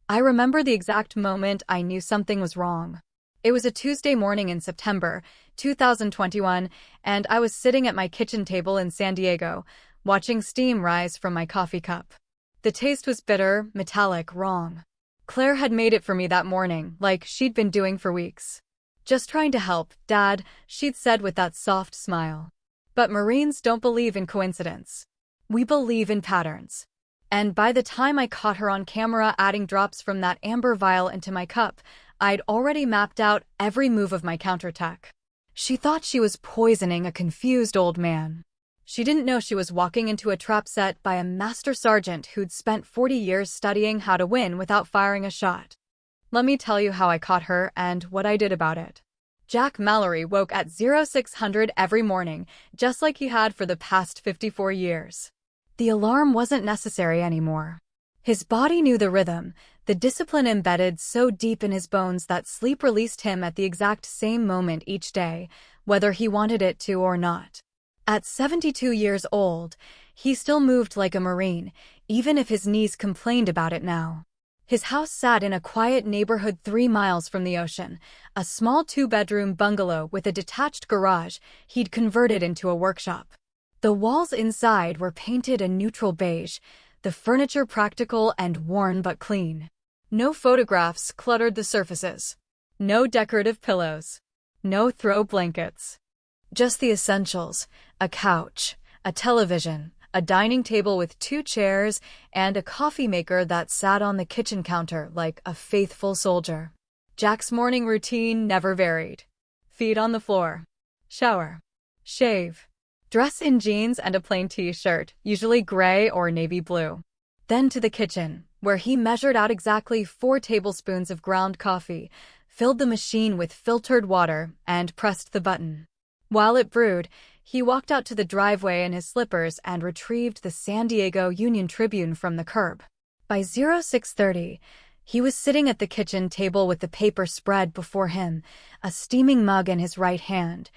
I remember the exact moment I knew something was wrong. It was a Tuesday morning in September 2021, and I was sitting at my kitchen table in San Diego, watching steam rise from my coffee cup. The taste was bitter, metallic, wrong. Claire had made it for me that morning, like she'd been doing for weeks. "Just trying to help, Dad," she'd said with that soft smile. But Marines don't believe in coincidence. We believe in patterns. And by the time I caught her on camera adding drops from that amber vial into my cup, I'd already mapped out every move of my counterattack. She thought she was poisoning a confused old man. She didn't know she was walking into a trap set by a master sergeant who'd spent 40 years studying how to win without firing a shot. Let me tell you how I caught her and what I did about it. Jack Mallory woke at 0600 every morning, just like he had for the past 54 years. The alarm wasn't necessary anymore. His body knew the rhythm, the discipline embedded so deep in his bones that sleep released him at the exact same moment each day, whether he wanted it to or not. At 72 years old, he still moved like a Marine, even if his knees complained about it now. His house sat in a quiet neighborhood 3 miles from the ocean, a small 2-bedroom bungalow with a detached garage he'd converted into a workshop. The walls inside were painted a neutral beige, the furniture practical and worn but clean. No photographs cluttered the surfaces. No decorative pillows. No throw blankets. Just the essentials: a couch, a television, a dining table with 2 chairs, and a coffee maker that sat on the kitchen counter like a faithful soldier. Jack's morning routine never varied. Feet on the floor. Shower. Shave. Dress in jeans and a plain t-shirt, usually gray or navy blue. Then to the kitchen, where he measured out exactly 4 tablespoons of ground coffee, filled the machine with filtered water, and pressed the button. While it brewed, he walked out to the driveway in his slippers and retrieved the San Diego Union Tribune from the curb. By 0630, he was sitting at the kitchen table with the paper spread before him, a steaming mug in his right hand,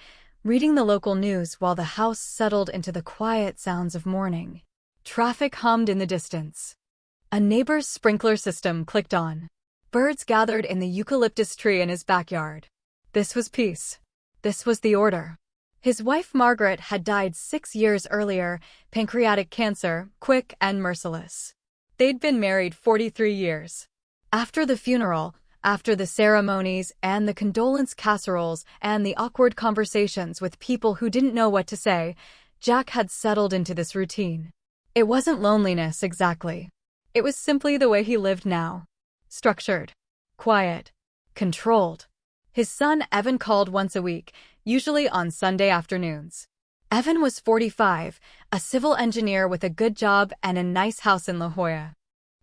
reading the local news while the house settled into the quiet sounds of morning. Traffic hummed in the distance. A neighbor's sprinkler system clicked on. Birds gathered in the eucalyptus tree in his backyard. This was peace. This was the order. His wife Margaret had died 6 years earlier, pancreatic cancer, quick and merciless. They'd been married 43 years. After the funeral, after the ceremonies and the condolence casseroles and the awkward conversations with people who didn't know what to say, Jack had settled into this routine. It wasn't loneliness exactly. It was simply the way he lived now. Structured. Quiet. Controlled. His son Evan called once a week, usually on Sunday afternoons. Evan was 45, a civil engineer with a good job and a nice house in La Jolla.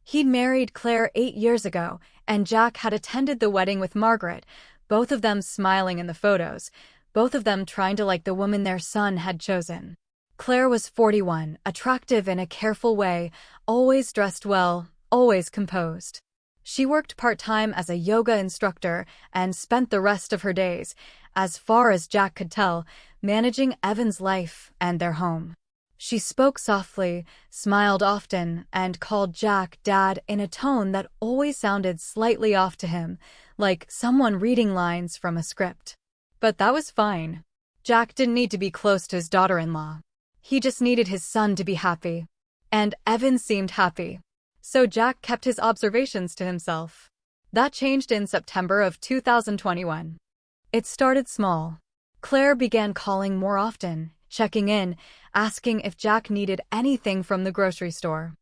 He'd married Claire 8 years ago, and Jack had attended the wedding with Margaret, both of them smiling in the photos, both of them trying to like the woman their son had chosen. Claire was 41, attractive in a careful way, always dressed well, always composed. She worked part-time as a yoga instructor and spent the rest of her days, as far as Jack could tell, managing Evan's life and their home. She spoke softly, smiled often, and called Jack Dad in a tone that always sounded slightly off to him, like someone reading lines from a script. But that was fine. Jack didn't need to be close to his daughter-in-law. He just needed his son to be happy. And Evan seemed happy. So Jack kept his observations to himself. That changed in September of 2021. It started small. Claire began calling more often, checking in, asking if Jack needed anything from the grocery store.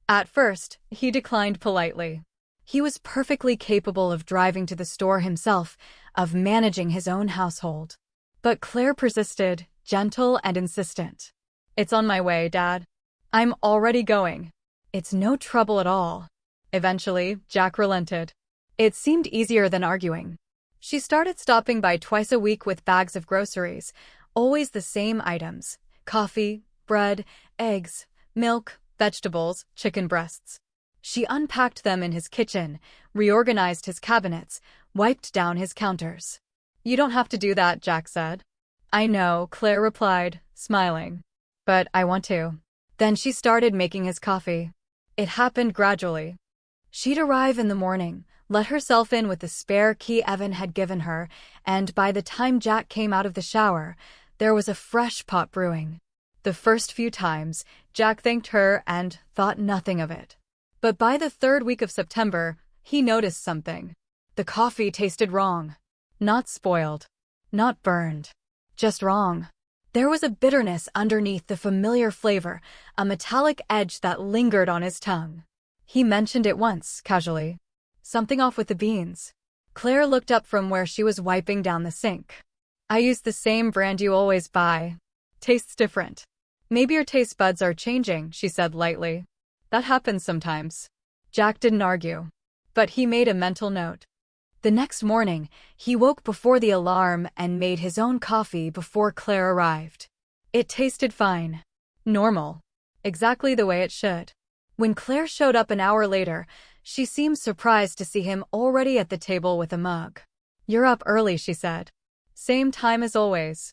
At first, he declined politely. He was perfectly capable of driving to the store himself, of managing his own household. But Claire persisted, gentle and insistent. "It's on my way, Dad. I'm already going. It's no trouble at all." Eventually, Jack relented. It seemed easier than arguing. She started stopping by twice a week with bags of groceries, always the same items: coffee, bread, eggs, milk, vegetables, chicken breasts. She unpacked them in his kitchen, reorganized his cabinets, wiped down his counters. "You don't have to do that," Jack said. "I know," Claire replied, smiling. "But I want to." Then she started making his coffee. It happened gradually. She'd arrive in the morning, let herself in with the spare key Evan had given her, and by the time Jack came out of the shower, there was a fresh pot brewing. The first few times, Jack thanked her and thought nothing of it. But by the third week of September, he noticed something. The coffee tasted wrong. Not spoiled. Not burned. Just wrong. There was a bitterness underneath the familiar flavor, a metallic edge that lingered on his tongue. He mentioned it once, casually. Something off with the beans. Claire looked up from where she was wiping down the sink. I use the same brand you always buy. Tastes different. Maybe your taste buds are changing, she said lightly. That happens sometimes. Jack didn't argue. But he made a mental note. The next morning, he woke before the alarm and made his own coffee before Claire arrived. It tasted fine. Normal. Exactly the way it should. When Claire showed up an hour later, she seemed surprised to see him already at the table with a mug. You're up early, she said. Same time as always.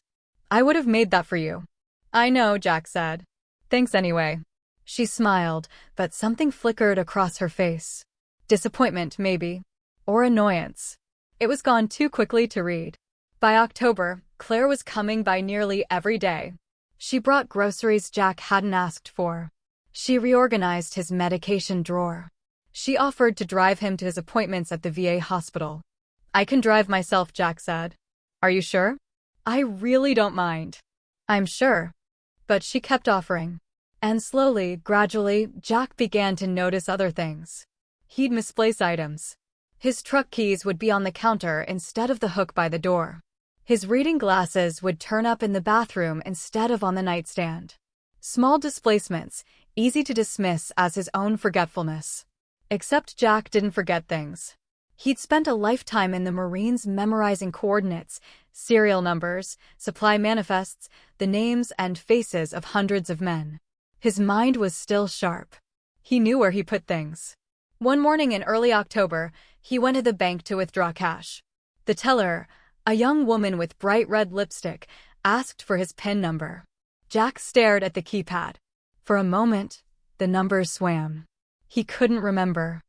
I would have made that for you. I know, Jack said. Thanks anyway. She smiled, but something flickered across her face. Disappointment, maybe. Or annoyance. It was gone too quickly to read. By October, Claire was coming by nearly every day. She brought groceries Jack hadn't asked for. She reorganized his medication drawer. She offered to drive him to his appointments at the VA hospital. I can drive myself, Jack said. Are you sure? I really don't mind. I'm sure. But she kept offering. And slowly, gradually, Jack began to notice other things. He'd misplace items. His truck keys would be on the counter instead of the hook by the door. His reading glasses would turn up in the bathroom instead of on the nightstand. Small displacements, easy to dismiss as his own forgetfulness. Except Jack didn't forget things. He'd spent a lifetime in the Marines memorizing coordinates, serial numbers, supply manifests, the names and faces of hundreds of men. His mind was still sharp. He knew where he put things. One morning in early October, he went to the bank to withdraw cash. The teller, a young woman with bright red lipstick, asked for his PIN number. Jack stared at the keypad. For a moment, the numbers swam. He couldn't remember.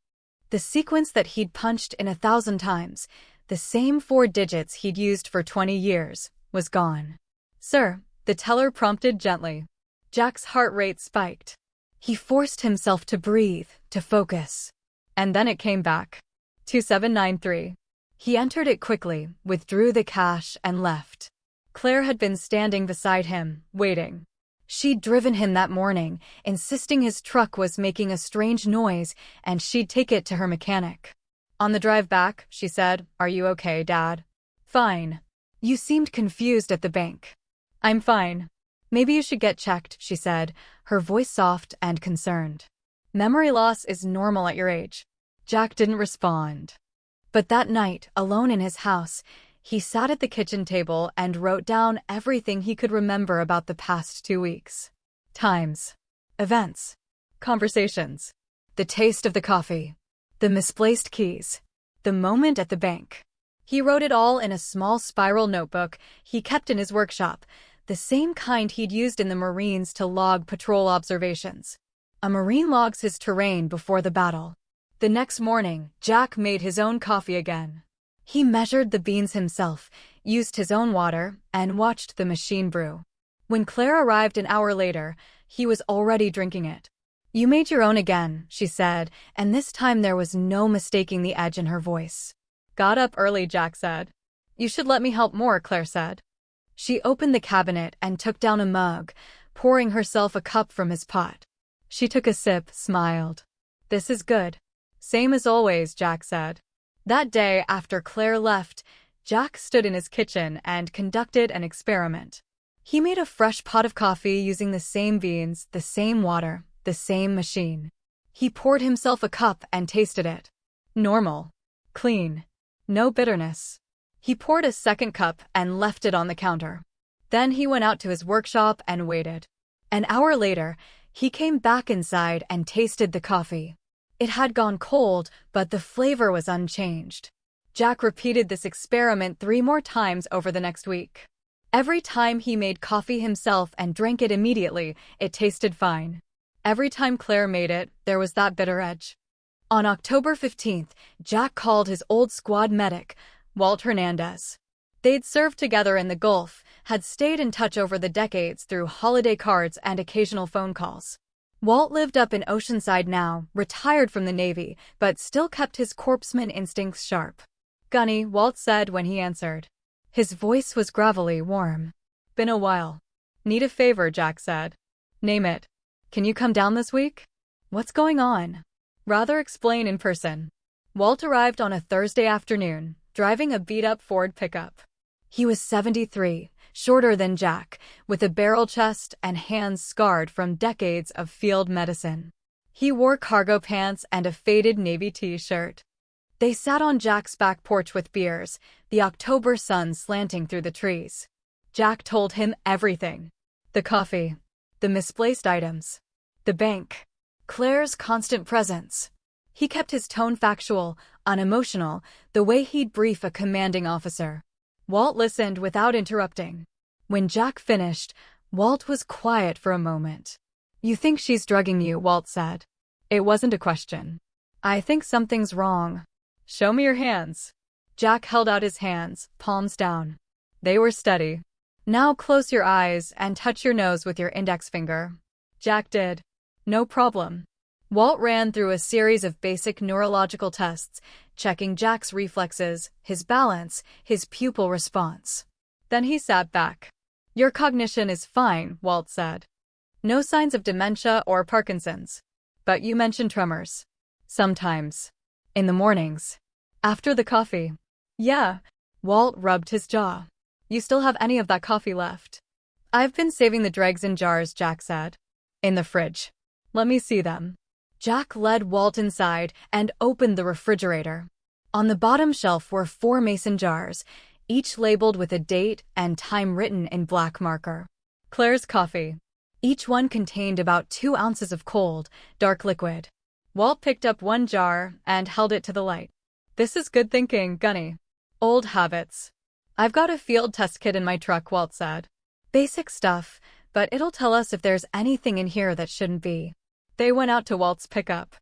The sequence that he'd punched in 1,000 times, the same 4 digits he'd used for 20 years, was gone. Sir, the teller prompted gently. Jack's heart rate spiked. He forced himself to breathe, to focus. And then it came back. 2793. He entered it quickly, withdrew the cash, and left. Claire had been standing beside him, waiting. She'd driven him that morning, insisting his truck was making a strange noise, and she'd take it to her mechanic. On the drive back, she said, "Are you okay, Dad?" "Fine. You seemed confused at the bank." "I'm fine. Maybe you should get checked," she said, her voice soft and concerned. "Memory loss is normal at your age." Jack didn't respond. But that night, alone in his house, he sat at the kitchen table and wrote down everything he could remember about the past 2 weeks. Times. Events. Conversations. The taste of the coffee. The misplaced keys. The moment at the bank. He wrote it all in a small spiral notebook he kept in his workshop, the same kind he'd used in the Marines to log patrol observations. A Marine logs his terrain before the battle. The next morning, Jack made his own coffee again. He measured the beans himself, used his own water, and watched the machine brew. When Claire arrived an hour later, he was already drinking it. "You made your own again," she said, and this time there was no mistaking the edge in her voice. "Got up early," Jack said. "You should let me help more," Claire said. She opened the cabinet and took down a mug, pouring herself a cup from his pot. She took a sip, smiled. "This is good." "Same as always," Jack said. That day, after Claire left, Jack stood in his kitchen and conducted an experiment. He made a fresh pot of coffee using the same beans, the same water, the same machine. He poured himself a cup and tasted it. Normal. Clean. No bitterness. He poured a second cup and left it on the counter. Then he went out to his workshop and waited. An hour later, he came back inside and tasted the coffee. It had gone cold, but the flavor was unchanged. Jack repeated this experiment 3 more times over the next week. Every time he made coffee himself and drank it immediately, it tasted fine. Every time Claire made it, there was that bitter edge. On October 15th, Jack called his old squad medic, Walt Hernandez. They'd served together in the Gulf, had stayed in touch over the decades through holiday cards and occasional phone calls. Walt lived up in Oceanside now, retired from the Navy, but still kept his corpsman instincts sharp. "Gunny," Walt said when he answered. His voice was gravelly, warm. "Been a while." "Need a favor," Jack said. "Name it." "Can you come down this week?" "What's going on?" "Rather explain in person." Walt arrived on a Thursday afternoon, driving a beat-up Ford pickup. He was 73, shorter than Jack, with a barrel chest and hands scarred from decades of field medicine. He wore cargo pants and a faded navy t-shirt. They sat on Jack's back porch with beers, the October sun slanting through the trees. Jack told him everything. The coffee. The misplaced items. The bank. Claire's constant presence. He kept his tone factual, unemotional, the way he'd brief a commanding officer. Walt listened without interrupting. When Jack finished, Walt was quiet for a moment. "You think she's drugging you," Walt said. It wasn't a question. "I think something's wrong." "Show me your hands." Jack held out his hands, palms down. They were steady. "Now close your eyes and touch your nose with your index finger." Jack did. "No problem." Walt ran through a series of basic neurological tests, checking Jack's reflexes, his balance, his pupil response. Then he sat back. "Your cognition is fine," Walt said. "No signs of dementia or Parkinson's. But you mentioned tremors." "Sometimes. In the mornings. After the coffee." "Yeah." Walt rubbed his jaw. "You still have any of that coffee left?" "I've been saving the dregs in jars," Jack said. "In the fridge." "Let me see them." Jack led Walt inside and opened the refrigerator. On the bottom shelf were 4 mason jars, each labeled with a date and time written in black marker. "Claire's coffee." Each one contained about 2 ounces of cold, dark liquid. Walt picked up one jar and held it to the light. "This is good thinking, Gunny." "Old habits." "I've got a field test kit in my truck," Walt said. "Basic stuff, but it'll tell us if there's anything in here that shouldn't be." They went out to Walt's pickup.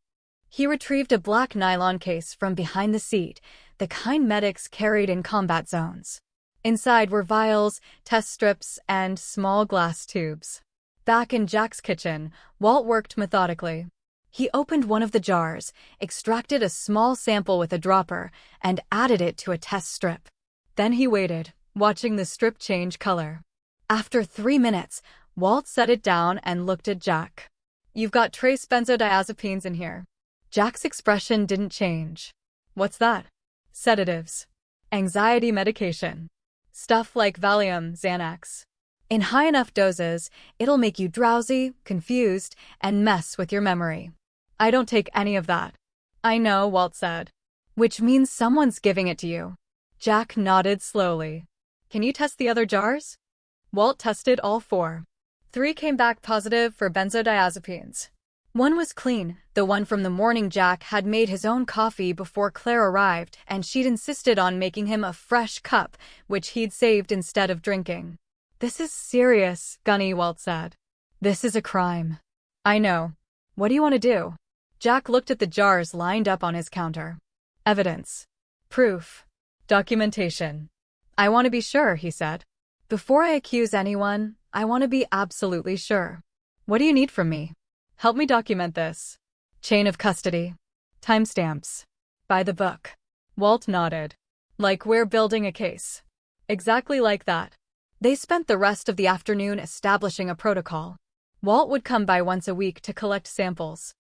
He retrieved a black nylon case from behind the seat, the kind medics carried in combat zones. Inside were vials, test strips, and small glass tubes. Back in Jack's kitchen, Walt worked methodically. He opened one of the jars, extracted a small sample with a dropper, and added it to a test strip. Then he waited, watching the strip change color. After 3 minutes, Walt set it down and looked at Jack. "You've got trace benzodiazepines in here." Jack's expression didn't change. "What's that?" "Sedatives. Anxiety medication. Stuff like Valium, Xanax. In high enough doses, it'll make you drowsy, confused, and mess with your memory." "I don't take any of that." "I know," Walt said. "Which means someone's giving it to you." Jack nodded slowly. "Can you test the other jars?" Walt tested all 4. 3 came back positive for benzodiazepines. One was clean, the one from the morning Jack had made his own coffee before Claire arrived, and she'd insisted on making him a fresh cup, which he'd saved instead of drinking. "This is serious," Gunny, Walt said. "This is a crime." "I know. What do you want to do?" Jack looked at the jars lined up on his counter. "Evidence. Proof. Documentation. I want to be sure," he said. "Before I accuse anyone, I want to be absolutely sure." "What do you need from me?" "Help me document this." "Chain of custody. Timestamps. By the book." Walt nodded. "Like we're building a case." "Exactly like that." They spent the rest of the afternoon establishing a protocol. Walt would come by once a week to collect samples.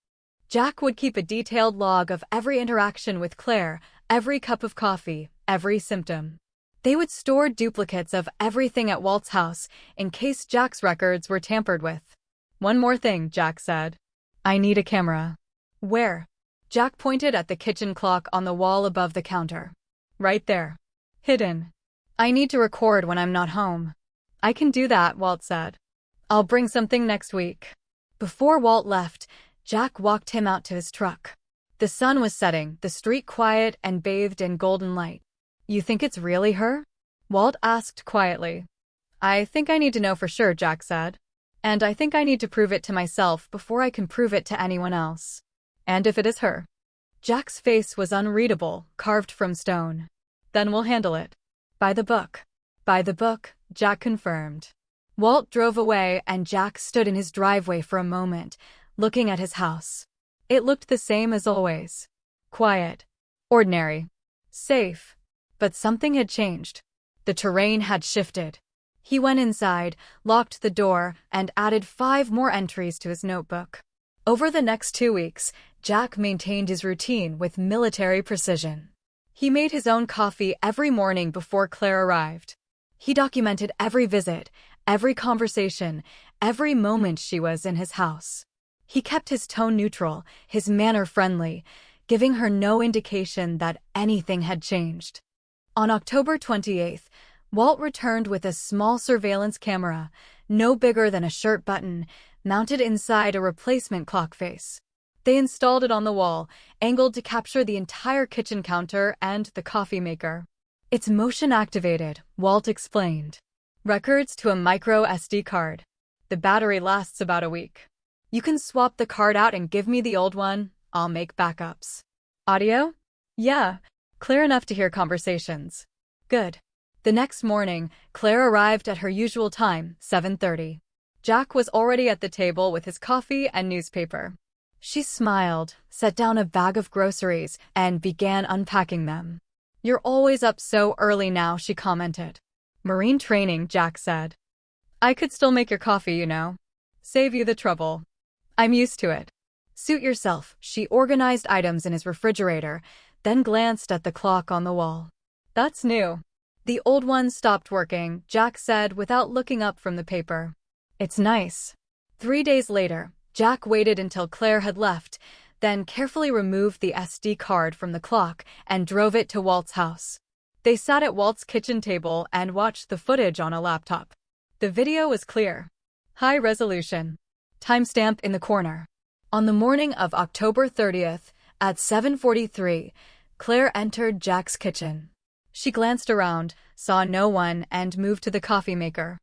Jack would keep a detailed log of every interaction with Claire, every cup of coffee, every symptom. They would store duplicates of everything at Walt's house in case Jack's records were tampered with. "One more thing," Jack said. "I need a camera." "Where?" Jack pointed at the kitchen clock on the wall above the counter. "Right there. Hidden. I need to record when I'm not home." "I can do that," Walt said. "I'll bring something next week." Before Walt left, Jack walked him out to his truck. The sun was setting, the street quiet and bathed in golden light. "You think it's really her?" Walt asked quietly. "I think I need to know for sure," Jack said. "And I think I need to prove it to myself before I can prove it to anyone else." "And if it is her?" Jack's face was unreadable, carved from stone. Then we'll handle it. By the book. By the book, Jack confirmed. Walt drove away and Jack stood in his driveway for a moment, looking at his house. It looked the same as always. Quiet. Ordinary. Safe. But something had changed. The terrain had shifted. He went inside, locked the door, and added 5 more entries to his notebook. Over the next 2 weeks, Jack maintained his routine with military precision. He made his own coffee every morning before Claire arrived. He documented every visit, every conversation, every moment she was in his house. He kept his tone neutral, his manner friendly, giving her no indication that anything had changed. On October 28th, Walt returned with a small surveillance camera, no bigger than a shirt button, mounted inside a replacement clock face. They installed it on the wall, angled to capture the entire kitchen counter and the coffee maker. It's motion-activated, Walt explained. Records to a micro SD card. The battery lasts about a week. You can swap the card out and give me the old one. I'll make backups. Audio? Yeah, clear enough to hear conversations. Good. The next morning, Claire arrived at her usual time, 7:30. Jack was already at the table with his coffee and newspaper. She smiled, set down a bag of groceries, and began unpacking them. You're always up so early now, she commented. Marine training, Jack said. I could still make your coffee, you know. Save you the trouble. I'm used to it. Suit yourself, she organized items in his refrigerator, then glanced at the clock on the wall. That's new. The old one stopped working, Jack said without looking up from the paper. It's nice. 3 days later, Jack waited until Claire had left, then carefully removed the SD card from the clock and drove it to Walt's house. They sat at Walt's kitchen table and watched the footage on a laptop. The video was clear. High resolution. Timestamp in the corner. On the morning of October 30th, at 7:43, Claire entered Jack's kitchen. She glanced around, saw no one, and moved to the coffee maker.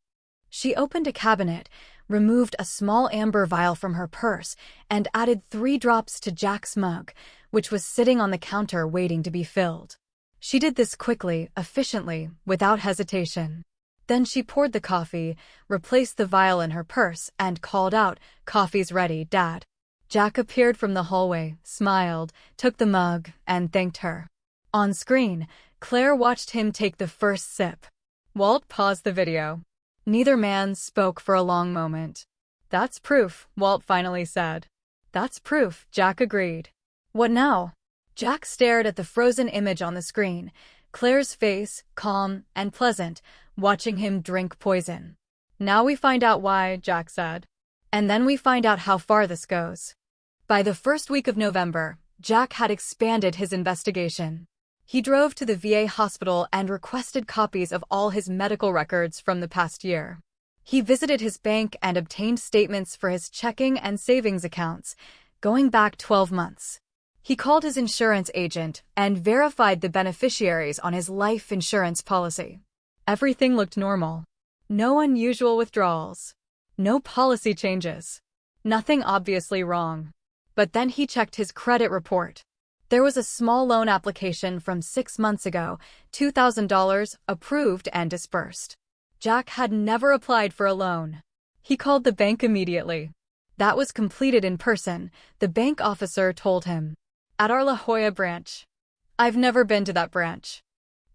She opened a cabinet, removed a small amber vial from her purse, and added 3 drops to Jack's mug, which was sitting on the counter waiting to be filled. She did this quickly, efficiently, without hesitation. Then she poured the coffee, replaced the vial in her purse, and called out, "Coffee's ready, Dad." Jack appeared from the hallway, smiled, took the mug, and thanked her. On screen, Claire watched him take the first sip. Walt paused the video. Neither man spoke for a long moment. That's proof, Walt finally said. That's proof, Jack agreed. What now? Jack stared at the frozen image on the screen, Claire's face, calm and pleasant, watching him drink poison. Now we find out why, Jack said. And then we find out how far this goes. By the first week of November, Jack had expanded his investigation. He drove to the VA hospital and requested copies of all his medical records from the past year. He visited his bank and obtained statements for his checking and savings accounts, going back 12 months. He called his insurance agent and verified the beneficiaries on his life insurance policy. Everything looked normal. No unusual withdrawals. No policy changes. Nothing obviously wrong. But then he checked his credit report. There was a small loan application from 6 months ago, $2,000, approved and dispersed. Jack had never applied for a loan. He called the bank immediately. That was completed in person, the bank officer told him. At our La Jolla branch. I've never been to that branch.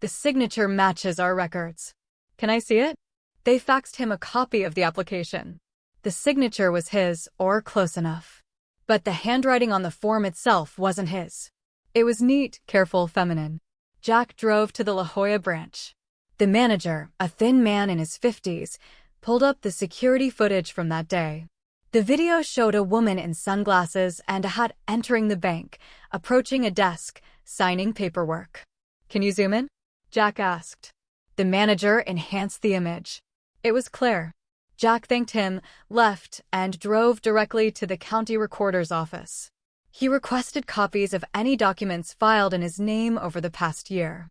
The signature matches our records. Can I see it? They faxed him a copy of the application. The signature was his, or close enough. But the handwriting on the form itself wasn't his. It was neat, careful, feminine. Jack drove to the La Jolla branch. The manager, a thin man in his 50s, pulled up the security footage from that day. The video showed a woman in sunglasses and a hat entering the bank, approaching a desk, signing paperwork. Can you zoom in? Jack asked. The manager enhanced the image. It was Claire. Jack thanked him, left, and drove directly to the county recorder's office. He requested copies of any documents filed in his name over the past year.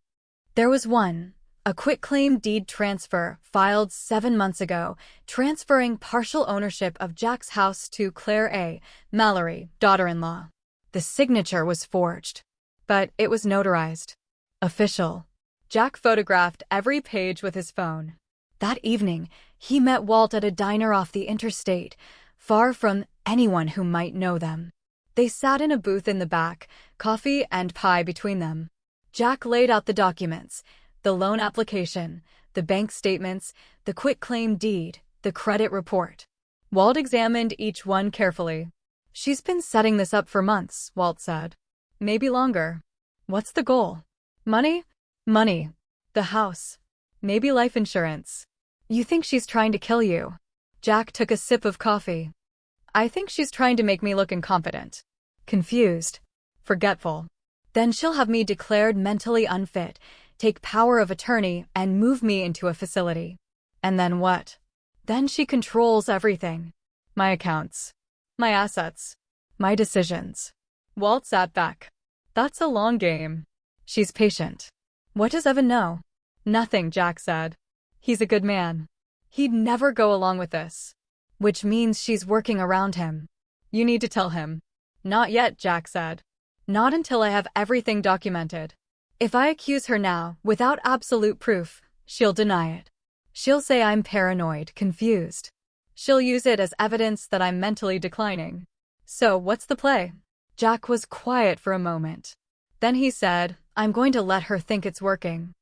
There was one, a quitclaim deed transfer filed 7 months ago, transferring partial ownership of Jack's house to Claire A. Mallory, daughter-in-law. The signature was forged, but it was notarized. Official. Jack photographed every page with his phone. That evening, he met Walt at a diner off the interstate, far from anyone who might know them. They sat in a booth in the back, coffee and pie between them. Jack laid out the documents, the loan application, the bank statements, the quitclaim deed, the credit report. Walt examined each one carefully. "She's been setting this up for months," Walt said. "Maybe longer. What's the goal? Money? Money. The house. Maybe life insurance. You think she's trying to kill you?" Jack took a sip of coffee. "I think she's trying to make me look incompetent, confused, forgetful. Then she'll have me declared mentally unfit, take power of attorney, and move me into a facility. And then what? Then she controls everything. My accounts, my assets, my decisions." Walt sat back. "That's a long game." "She's patient." "What does Evan know?" "Nothing," Jack said. "He's a good man. He'd never go along with this." "Which means she's working around him." "You need to tell him." "Not yet," Jack said. "Not until I have everything documented. If I accuse her now, without absolute proof, she'll deny it. She'll say I'm paranoid, confused. She'll use it as evidence that I'm mentally declining. So what's the play?" Jack was quiet for a moment. Then he said, "I'm going to let her think it's working.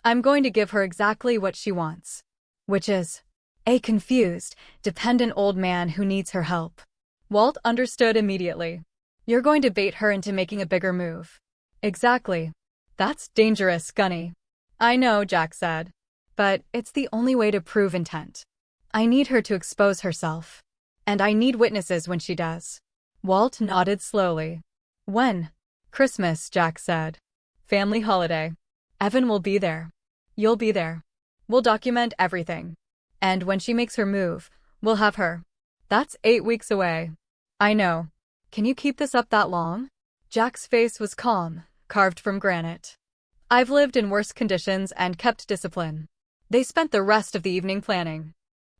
I'm going to give her exactly what she wants. Which is a confused, dependent old man who needs her help." Walt understood immediately. "You're going to bait her into making a bigger move." "Exactly. That's dangerous, Gunny." "I know," Jack said. "But it's the only way to prove intent. I need her to expose herself. And I need witnesses when she does." Walt nodded slowly. "When?" "Christmas," Jack said. "Family holiday. Evan will be there. You'll be there. We'll document everything. And when she makes her move, we'll have her. That's 8 weeks away." "I know. Can you keep this up that long?" Jack's face was calm, carved from granite. "I've lived in worse conditions and kept discipline." They spent the rest of the evening planning.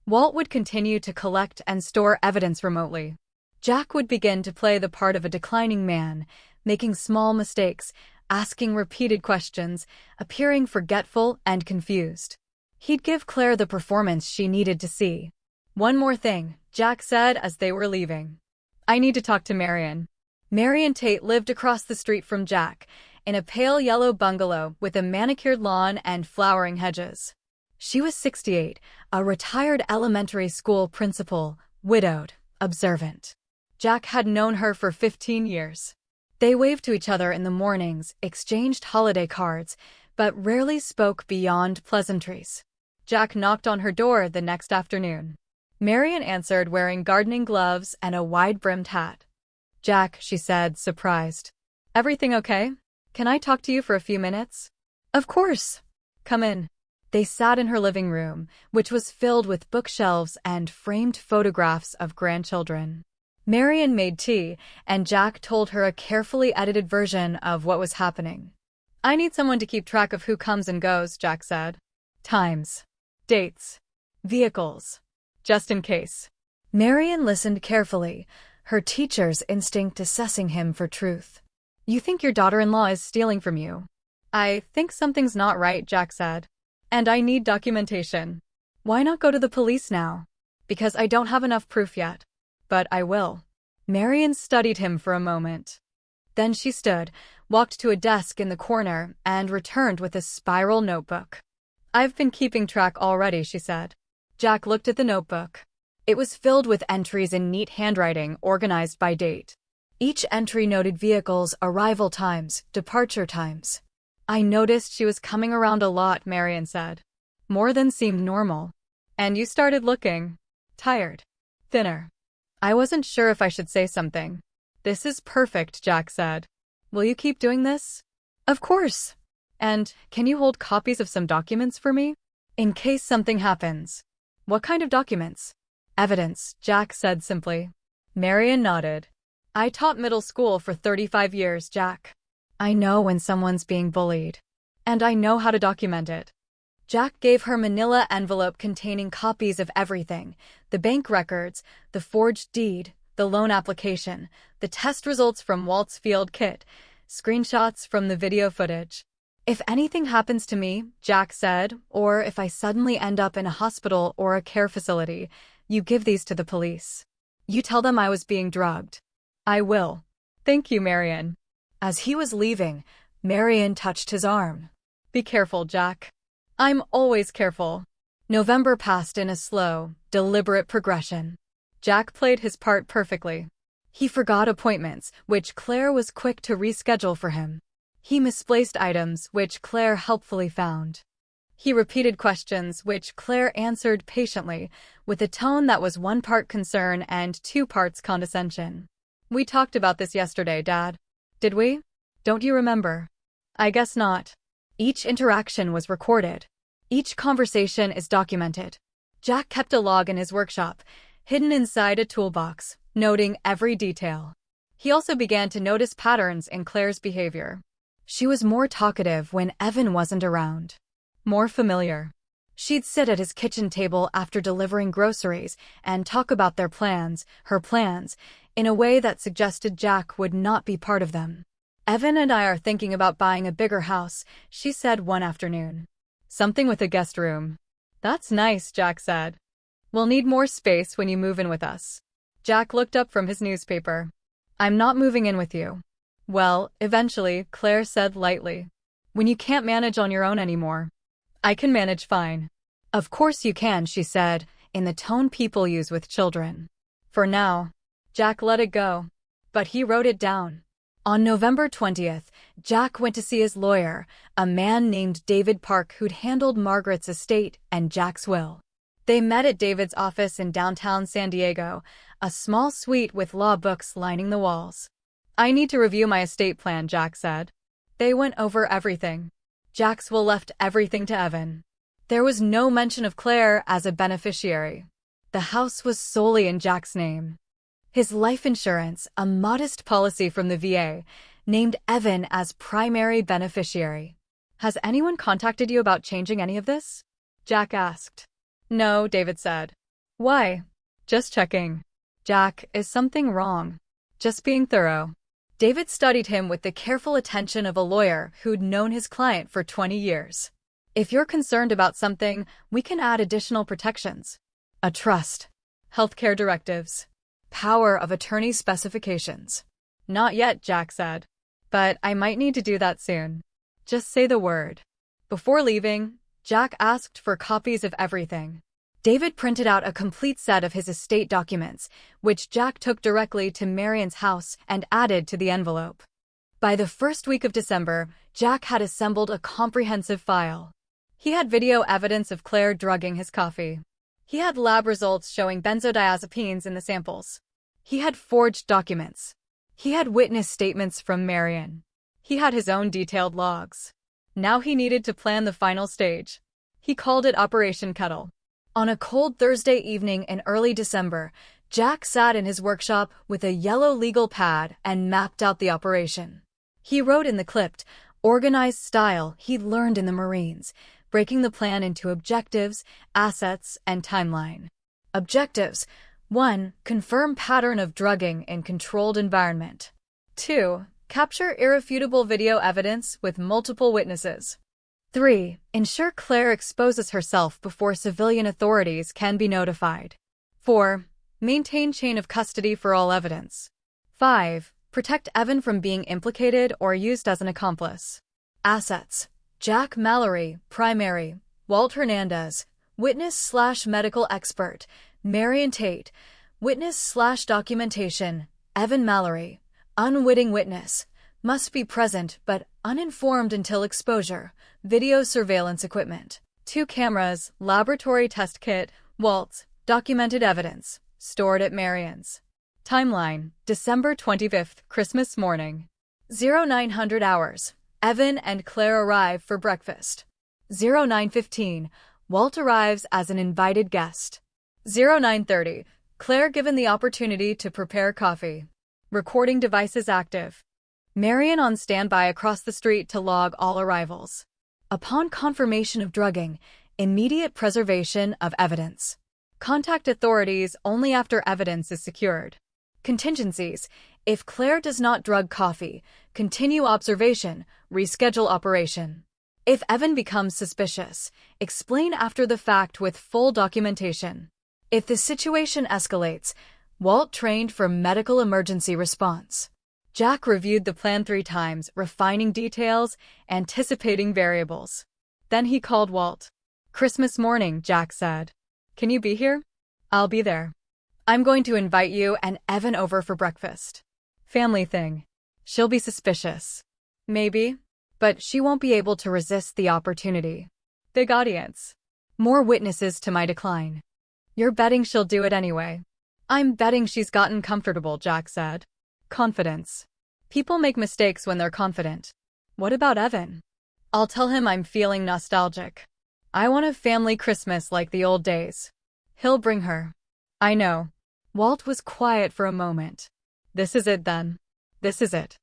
Walt would continue to collect and store evidence remotely. Jack would begin to play the part of a declining man, making small mistakes, asking repeated questions, appearing forgetful and confused. He'd give Claire the performance she needed to see. "One more thing," Jack said as they were leaving. "I need to talk to Marion." Marion Tate lived across the street from Jack, in a pale yellow bungalow with a manicured lawn and flowering hedges. She was 68, a retired elementary school principal, widowed, observant. Jack had known her for 15 years. They waved to each other in the mornings, exchanged holiday cards, but rarely spoke beyond pleasantries. Jack knocked on her door the next afternoon. Marion answered wearing gardening gloves and a wide-brimmed hat. "Jack," she said, surprised. "Everything okay? Can I talk to you for a few minutes?" "Of course. Come in." They sat in her living room, which was filled with bookshelves and framed photographs of grandchildren. Marion made tea, and Jack told her a carefully edited version of what was happening. "I need someone to keep track of who comes and goes," Jack said. "Times, dates, vehicles, just in case." Marion listened carefully, her teacher's instinct assessing him for truth. "You think your daughter-in-law is stealing from you?" "I think something's not right," Jack said. "And I need documentation." "Why not go to the police now?" "Because I don't have enough proof yet. But I will." Marion studied him for a moment. Then she stood, walked to a desk in the corner, and returned with a spiral notebook. "I've been keeping track already," she said. Jack looked at the notebook. It was filled with entries in neat handwriting, organized by date. Each entry noted vehicles, arrival times, departure times. "I noticed she was coming around a lot," Marion said. "More than seemed normal. And you started looking tired, thinner." "I wasn't sure if I should say something." "This is perfect," Jack said. "Will you keep doing this?" "Of course." "And can you hold copies of some documents for me? In case something happens." "What kind of documents?" "Evidence," Jack said simply. Marion nodded. "I taught middle school for 35 years, Jack. I know when someone's being bullied. And I know how to document it." Jack gave her manila envelope containing copies of everything: the bank records, the forged deed, the loan application, the test results from Walt's field kit, screenshots from the video footage. "If anything happens to me," Jack said, "or if I suddenly end up in a hospital or a care facility, you give these to the police. You tell them I was being drugged." "I will." "Thank you, Marion." As he was leaving, Marion touched his arm. "Be careful, Jack." "I'm always careful." November passed in a slow, deliberate progression. Jack played his part perfectly. He forgot appointments, which Claire was quick to reschedule for him. He misplaced items, which Claire helpfully found. He repeated questions, which Claire answered patiently, with a tone that was 1 part concern and 2 parts condescension. "We talked about this yesterday, Dad. Did we? Don't you remember?" "I guess not." Each interaction was recorded. Each conversation is documented. Jack kept a log in his workshop, hidden inside a toolbox, noting every detail. He also began to notice patterns in Claire's behavior. She was more talkative when Evan wasn't around. More familiar. She'd sit at his kitchen table after delivering groceries and talk about their plans, her plans, in a way that suggested Jack would not be part of them. "Evan and I are thinking about buying a bigger house," she said one afternoon. "Something with a guest room." "That's nice," Jack said. "We'll need more space when you move in with us." Jack looked up from his newspaper. "I'm not moving in with you." "Well, eventually," Claire said lightly. "When you can't manage on your own anymore." "I can manage fine." "Of course you can," she said, in the tone people use with children. "For now." Jack let it go. But he wrote it down. On November 20th, Jack went to see his lawyer, a man named David Park who'd handled Margaret's estate and Jack's will. They met at David's office in downtown San Diego, a small suite with law books lining the walls. "I need to review my estate plan," Jack said. They went over everything. Jack's will left everything to Evan. There was no mention of Claire as a beneficiary. The house was solely in Jack's name. His life insurance, a modest policy from the VA, named Evan as primary beneficiary. "Has anyone contacted you about changing any of this?" Jack asked. "No," David said. "Why?" "Just checking." "Jack, is something wrong?" "Just being thorough." David studied him with the careful attention of a lawyer who'd known his client for 20 years. "If you're concerned about something, we can add additional protections. A trust. Healthcare directives. Power of attorney specifications." "Not yet," Jack said. "But I might need to do that soon." "Just say the word." Before leaving, Jack asked for copies of everything. David printed out a complete set of his estate documents, which Jack took directly to Marion's house and added to the envelope. By the first week of December, Jack had assembled a comprehensive file. He had video evidence of Claire drugging his coffee. He had lab results showing benzodiazepines in the samples. He had forged documents. He had witness statements from Marion. He had his own detailed logs. Now he needed to plan the final stage. He called it Operation Kettle. On a cold Thursday evening in early December, Jack sat in his workshop with a yellow legal pad and mapped out the operation. He wrote in the clipped, organized style he'd learned in the Marines, breaking the plan into objectives, assets, and timeline. Objectives: 1. Confirm pattern of drugging in controlled environment. 2. Capture irrefutable video evidence with multiple witnesses. 3. Ensure Claire exposes herself before civilian authorities can be notified. 4. Maintain chain of custody for all evidence. 5. Protect Evan from being implicated or used as an accomplice. Assets: Jack Mallory, primary; Walt Hernandez, witness/medical expert; Marion Tate, witness/documentation; Evan Mallory, unwitting witness, must be present but uninformed until exposure; video surveillance equipment; 2 cameras, laboratory test kit; Walt's, documented evidence, stored at Marion's. Timeline: December 25th, Christmas morning. 0900 hours. Evan and Claire arrive for breakfast. 09:15. Walt arrives as an invited guest. 09:30. Claire given the opportunity to prepare coffee. Recording devices active. Marion on standby across the street to log all arrivals. Upon confirmation of drugging, immediate preservation of evidence. Contact authorities only after evidence is secured. Contingencies. If Claire does not drug coffee, continue observation, reschedule operation. If Evan becomes suspicious, explain after the fact with full documentation. If the situation escalates, Walt trained for medical emergency response. Jack reviewed the plan 3 times, refining details, anticipating variables. Then he called Walt. "Christmas morning," Jack said. "Can you be here?" "I'll be there. I'm going to invite you and Evan over for breakfast. Family thing. She'll be suspicious. Maybe. But she won't be able to resist the opportunity. Big audience. More witnesses to my decline. You're betting she'll do it anyway." "I'm betting she's gotten comfortable," Jack said. Confidence. People make mistakes when they're confident. What about Evan? "I'll tell him I'm feeling nostalgic. I want a family Christmas like the old days. He'll bring her." "I know." Walt was quiet for a moment. "This is it then. This is it.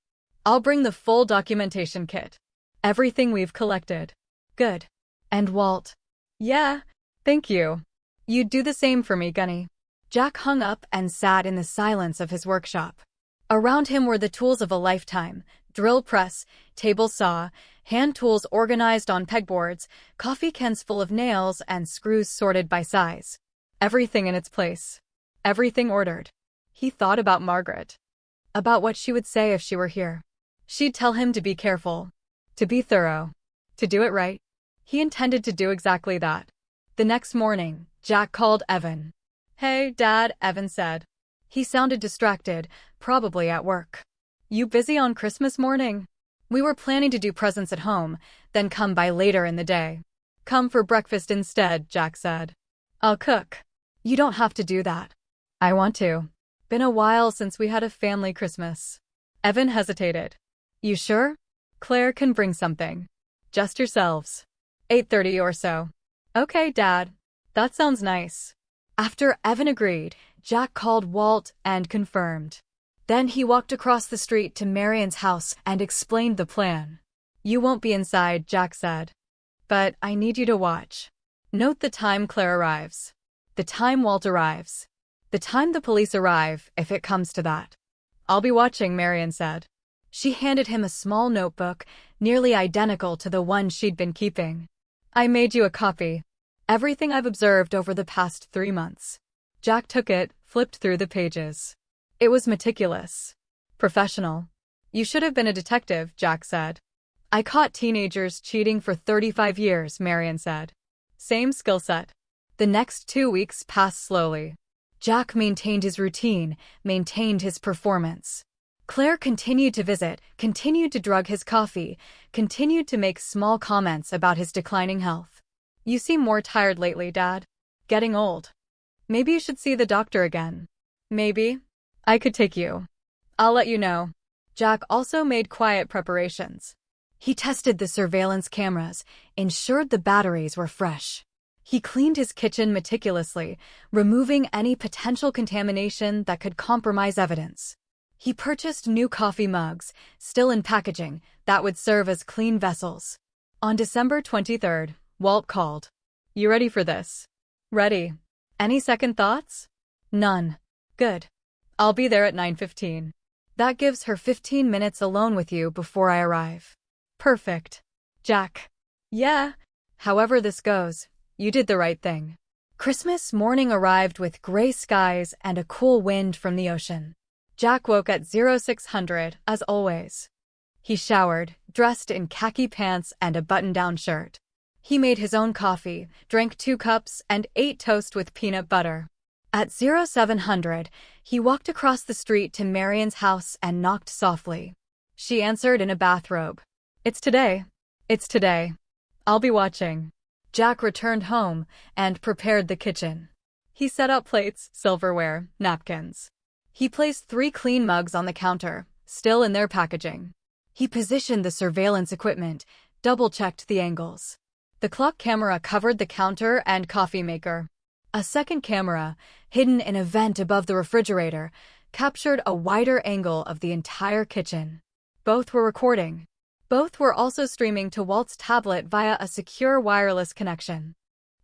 I'll bring the full documentation kit. Everything we've collected." "Good." "And Walt." "Yeah, thank you. You'd do the same for me, Gunny." Jack hung up and sat in the silence of his workshop. Around him were the tools of a lifetime: drill press, table saw, hand tools organized on pegboards, coffee cans full of nails, and screws sorted by size. Everything in its place. Everything ordered. He thought about Margaret. About what she would say if she were here. She'd tell him to be careful. To be thorough. To do it right. He intended to do exactly that. The next morning, Jack called Evan. "Hey, Dad," Evan said. He sounded distracted, probably at work. "You busy on Christmas morning?" "We were planning to do presents at home, then come by later in the day." "Come for breakfast instead," Jack said. "I'll cook." "You don't have to do that." "I want to. Been a while since we had a family Christmas." Evan hesitated. "You sure? Claire can bring something. Just yourselves. 8:30 or so." "Okay, Dad. That sounds nice." After Evan agreed, Jack called Walt and confirmed. Then he walked across the street to Marion's house and explained the plan. "You won't be inside," Jack said. "But I need you to watch. Note the time Claire arrives. The time Walt arrives. The time the police arrive, if it comes to that." "I'll be watching," Marion said. She handed him a small notebook, nearly identical to the one she'd been keeping. "I made you a copy. Everything I've observed over the past 3 months." Jack took it, flipped through the pages. It was meticulous. Professional. "You should have been a detective," Jack said. "I caught teenagers cheating for 35 years, Marion said. Same skill set." The next 2 weeks passed slowly. Jack maintained his routine, maintained his performance. Claire continued to visit, continued to drug his coffee, continued to make small comments about his declining health. "You seem more tired lately, Dad. Getting old. Maybe you should see the doctor again." "Maybe. I could take you. I'll let you know." Jack also made quiet preparations. He tested the surveillance cameras, ensured the batteries were fresh. He cleaned his kitchen meticulously, removing any potential contamination that could compromise evidence. He purchased new coffee mugs, still in packaging, that would serve as clean vessels. On December 23rd, Walt called. "You ready for this?" "Ready. Any second thoughts?" "None." "Good. I'll be there at 9:15. That gives her 15 minutes alone with you before I arrive." "Perfect." "Jack." "Yeah. However this goes, you did the right thing." Christmas morning arrived with gray skies and a cool wind from the ocean. Jack woke at 0600, as always. He showered, dressed in khaki pants and a button-down shirt. He made his own coffee, drank 2 cups, and ate toast with peanut butter. At 0700, he walked across the street to Marion's house and knocked softly. She answered in a bathrobe. "It's today. It's today. I'll be watching." Jack returned home and prepared the kitchen. He set out plates, silverware, napkins. He placed 3 clean mugs on the counter, still in their packaging. He positioned the surveillance equipment, double-checked the angles. The clock camera covered the counter and coffee maker. A second camera, hidden in a vent above the refrigerator, captured a wider angle of the entire kitchen. Both were recording. Both were also streaming to Walt's tablet via a secure wireless connection.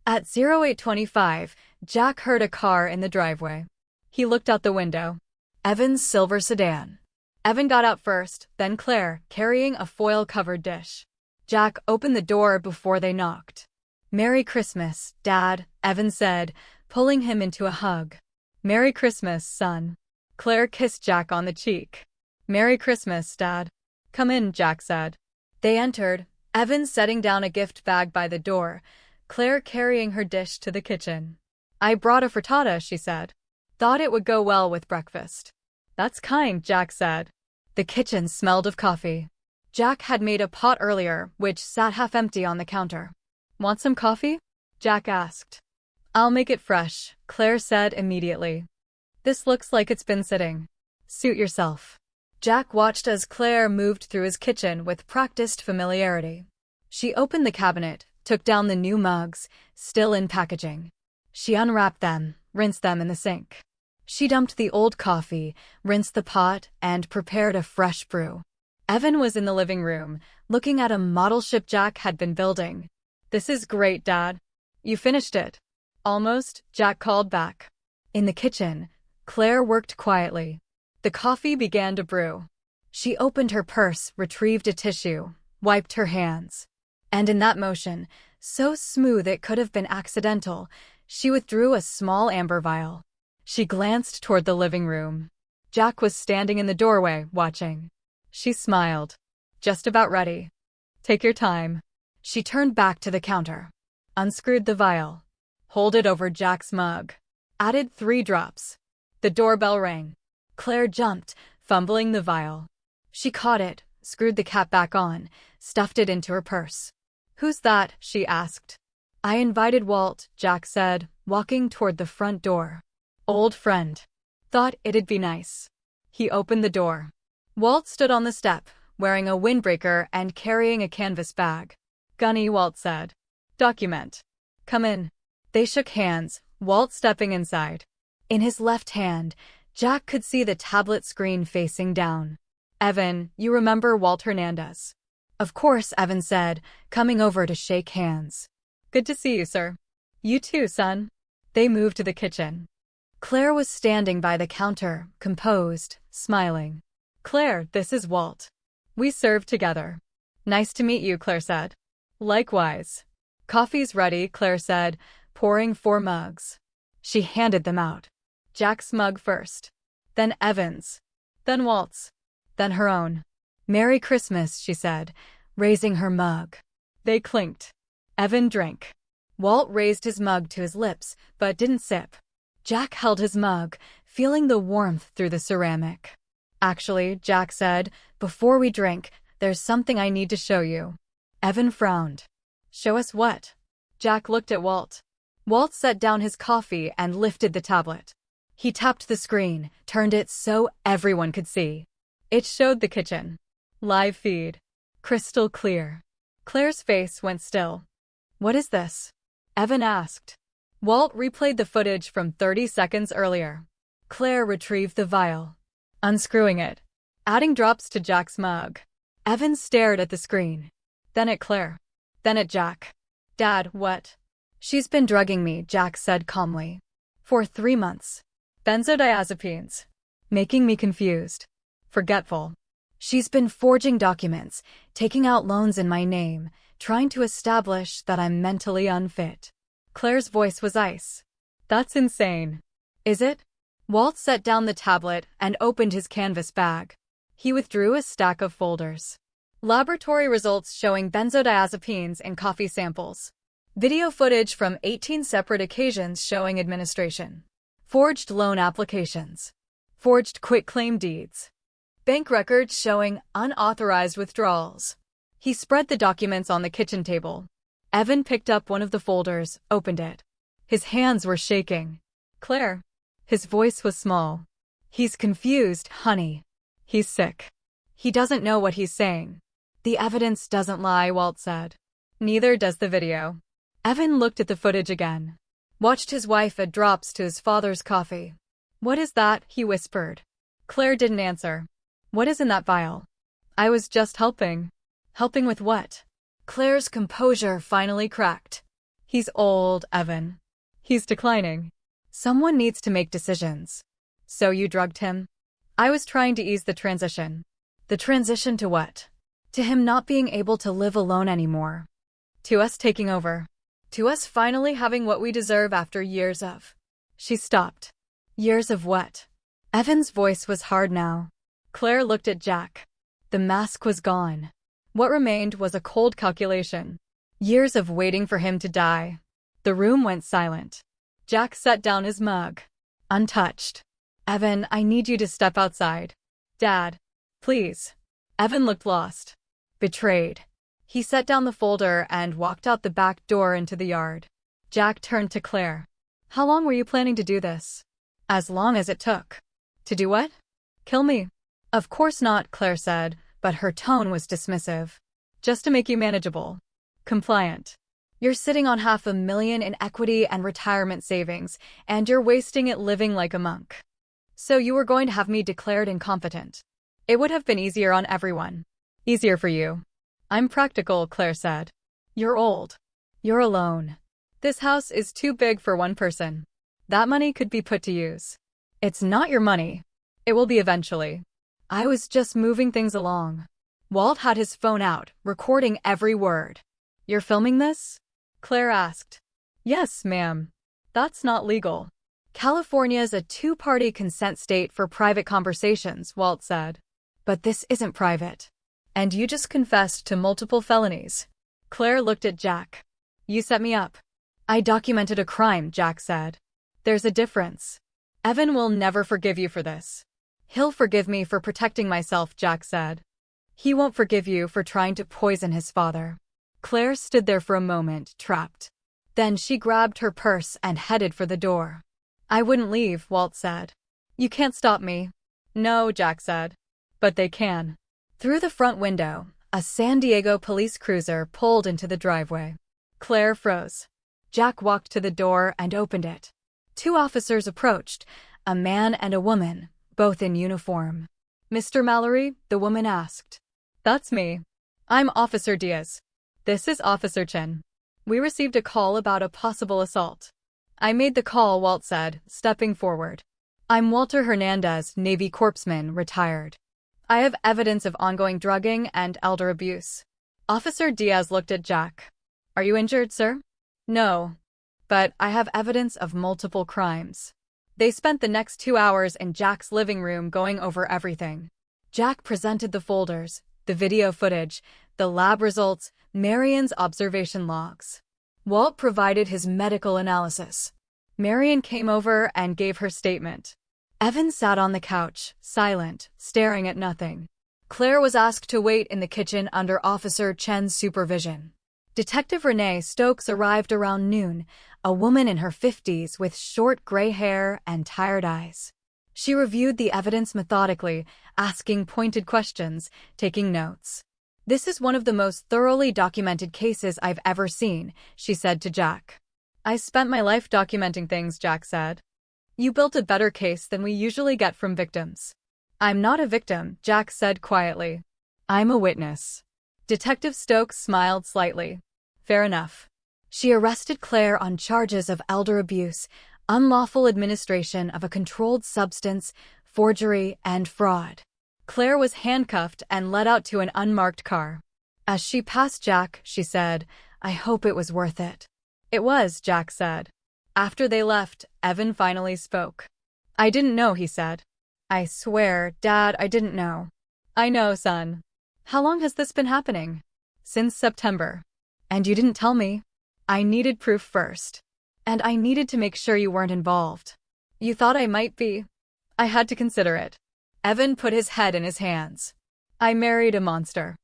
At 0825, Jack heard a car in the driveway. He looked out the window. Evan's silver sedan. Evan got out first, then Claire, carrying a foil-covered dish. Jack opened the door before they knocked. "Merry Christmas, Dad," Evan said, pulling him into a hug. "Merry Christmas, son." Claire kissed Jack on the cheek. "Merry Christmas, Dad." "Come in," Jack said. They entered, Evan setting down a gift bag by the door, Claire carrying her dish to the kitchen. "I brought a frittata," she said. "Thought it would go well with breakfast." "That's kind," Jack said. The kitchen smelled of coffee. Jack had made a pot earlier, which sat half empty on the counter. "Want some coffee?" Jack asked. "I'll make it fresh," Claire said immediately. "This looks like it's been sitting." "Suit yourself." Jack watched as Claire moved through his kitchen with practiced familiarity. She opened the cabinet, took down the new mugs, still in packaging. She unwrapped them, rinsed them in the sink. She dumped the old coffee, rinsed the pot, and prepared a fresh brew. Evan was in the living room, looking at a model ship Jack had been building. "This is great, Dad. You finished it." "Almost," Jack called back. In the kitchen, Claire worked quietly. The coffee began to brew. She opened her purse, retrieved a tissue, wiped her hands. And in that motion, so smooth it could have been accidental, she withdrew a small amber vial. She glanced toward the living room. Jack was standing in the doorway, watching. She smiled. "Just about ready. Take your time." She turned back to the counter. Unscrewed the vial. Hold it over Jack's mug. Added 3 drops. The doorbell rang. Claire jumped, fumbling the vial. She caught it, screwed the cap back on, stuffed it into her purse. "Who's that?" she asked. "I invited Walt," Jack said, walking toward the front door. "Old friend. Thought it'd be nice." He opened the door. Walt stood on the step, wearing a windbreaker and carrying a canvas bag. "Gunny," Walt said. "Document. Come in." They shook hands, Walt stepping inside. In his left hand, Jack could see the tablet screen facing down. "Evan, you remember Walt Hernandez?" "Of course," Evan said, coming over to shake hands. "Good to see you, sir." "You too, son." They moved to the kitchen. Claire was standing by the counter, composed, smiling. "Claire, this is Walt. We served together." "Nice to meet you," Claire said. "Likewise." "Coffee's ready," Claire said, pouring 4 mugs. She handed them out. Jack's mug first. Then Evan's. Then Walt's. Then her own. "Merry Christmas," she said, raising her mug. They clinked. Evan drank. Walt raised his mug to his lips, but didn't sip. Jack held his mug, feeling the warmth through the ceramic. "Actually," Jack said, "before we drink, there's something I need to show you." Evan frowned. "Show us what?" Jack looked at Walt. Walt set down his coffee and lifted the tablet. He tapped the screen, turned it so everyone could see. It showed the kitchen. Live feed. Crystal clear. Claire's face went still. "What is this?" Evan asked. Walt replayed the footage from 30 seconds earlier. Claire retrieved the vial. Unscrewing it. Adding drops to Jack's mug. Evan stared at the screen. Then at Claire. Then at Jack. "Dad, what?" "She's been drugging me," Jack said calmly. "For 3 months. Benzodiazepines. Making me confused. Forgetful. She's been forging documents, taking out loans in my name, trying to establish that I'm mentally unfit." Claire's voice was ice. "That's insane." "Is it?" Walt set down the tablet and opened his canvas bag. He withdrew a stack of folders. Laboratory results showing benzodiazepines in coffee samples. Video footage from 18 separate occasions showing administration. Forged loan applications. Forged quitclaim deeds. Bank records showing unauthorized withdrawals. He spread the documents on the kitchen table. Evan picked up one of the folders, opened it. His hands were shaking. "Claire." His voice was small. "He's confused, honey. He's sick. He doesn't know what he's saying." "The evidence doesn't lie," Walt said. "Neither does the video." Evan looked at the footage again. Watched his wife add drops to his father's coffee. "What is that?" he whispered. Claire didn't answer. "What is in that vial?" "I was just helping." "Helping with what?" Claire's composure finally cracked. "He's old, Evan. He's declining. Someone needs to make decisions." "So you drugged him?" I was trying to ease the transition. The transition to what? To him not being able to live alone anymore. To us taking over. To us finally having what we deserve after years of. She stopped. Years of what? Evan's voice was hard now. Claire looked at Jack. The mask was gone. What remained was a cold calculation. Years of waiting for him to die. The room went silent. Jack set down his mug. Untouched. Evan, I need you to step outside. Dad. Please. Evan looked lost. Betrayed. He set down the folder and walked out the back door into the yard. Jack turned to Claire. How long were you planning to do this? As long as it took. To do what? Kill me? Of course not, Claire said, but her tone was dismissive. Just to make you manageable. Compliant. You're sitting on $500,000 in equity and retirement savings, and you're wasting it living like a monk. So you were going to have me declared incompetent. It would have been easier on everyone. Easier for you. I'm practical, Claire said. You're old. You're alone. This house is too big for one person. That money could be put to use. It's not your money. It will be eventually. I was just moving things along. Walt had his phone out, recording every word. You're filming this? Claire asked. Yes, ma'am. That's not legal. California's a two-party consent state for private conversations, Walt said. But this isn't private. And you just confessed to multiple felonies. Claire looked at Jack. You set me up. I documented a crime, Jack said. There's a difference. Evan will never forgive you for this. He'll forgive me for protecting myself, Jack said. He won't forgive you for trying to poison his father. Claire stood there for a moment, trapped. Then she grabbed her purse and headed for the door. I wouldn't leave, Walt said. You can't stop me. No, Jack said. But they can. Through the front window, a San Diego police cruiser pulled into the driveway. Claire froze. Jack walked to the door and opened it. Two officers approached, a man and a woman, both in uniform. Mr. Mallory, the woman asked. That's me. I'm Officer Diaz. This is Officer Chen. We received a call about a possible assault. I made the call, Walt said, stepping forward. I'm Walter Hernandez, Navy corpsman, retired. I have evidence of ongoing drugging and elder abuse. Officer Diaz looked at Jack. Are you injured, sir? No. But I have evidence of multiple crimes. They spent the next 2 hours in Jack's living room going over everything. Jack presented the folders, the video footage, the lab results, Marion's observation logs. Walt provided his medical analysis. Marion came over and gave her statement. Evan sat on the couch, silent, staring at nothing. Claire was asked to wait in the kitchen under Officer Chen's supervision. Detective Renee Stokes arrived around noon, a woman in her 50s with short gray hair and tired eyes. She reviewed the evidence methodically, asking pointed questions, taking notes. This is one of the most thoroughly documented cases I've ever seen, she said to Jack. I spent my life documenting things, Jack said. You built a better case than we usually get from victims. I'm not a victim, Jack said quietly. I'm a witness. Detective Stokes smiled slightly. Fair enough. She arrested Claire on charges of elder abuse, unlawful administration of a controlled substance, forgery, and fraud. Claire was handcuffed and led out to an unmarked car. As she passed Jack, she said, I hope it was worth it. It was, Jack said. After they left, Evan finally spoke. I didn't know, he said. I swear, Dad, I didn't know. I know, son. How long has this been happening? Since September. And you didn't tell me. I needed proof first. And I needed to make sure you weren't involved. You thought I might be. I had to consider it. Evan put his head in his hands. I married a monster.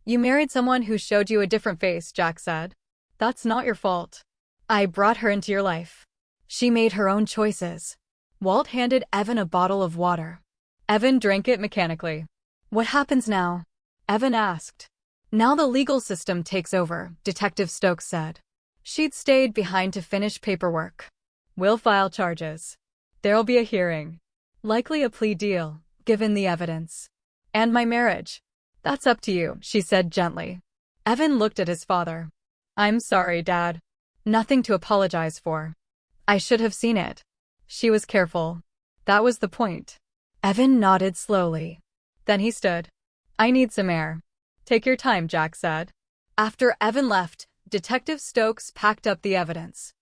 You married someone who showed you a different face, Jack said. That's not your fault. I brought her into your life. She made her own choices. Walt handed Evan a bottle of water. Evan drank it mechanically. What happens now? Evan asked. Now the legal system takes over, Detective Stokes said. She'd stayed behind to finish paperwork. We'll file charges. There'll be a hearing. Likely a plea deal, given the evidence. And my marriage. That's up to you, she said gently. Evan looked at his father. I'm sorry, Dad. Nothing to apologize for. I should have seen it. She was careful. That was the point. Evan nodded slowly. Then he stood. I need some air. Take your time, Jack said. After Evan left, Detective Stokes packed up the evidence.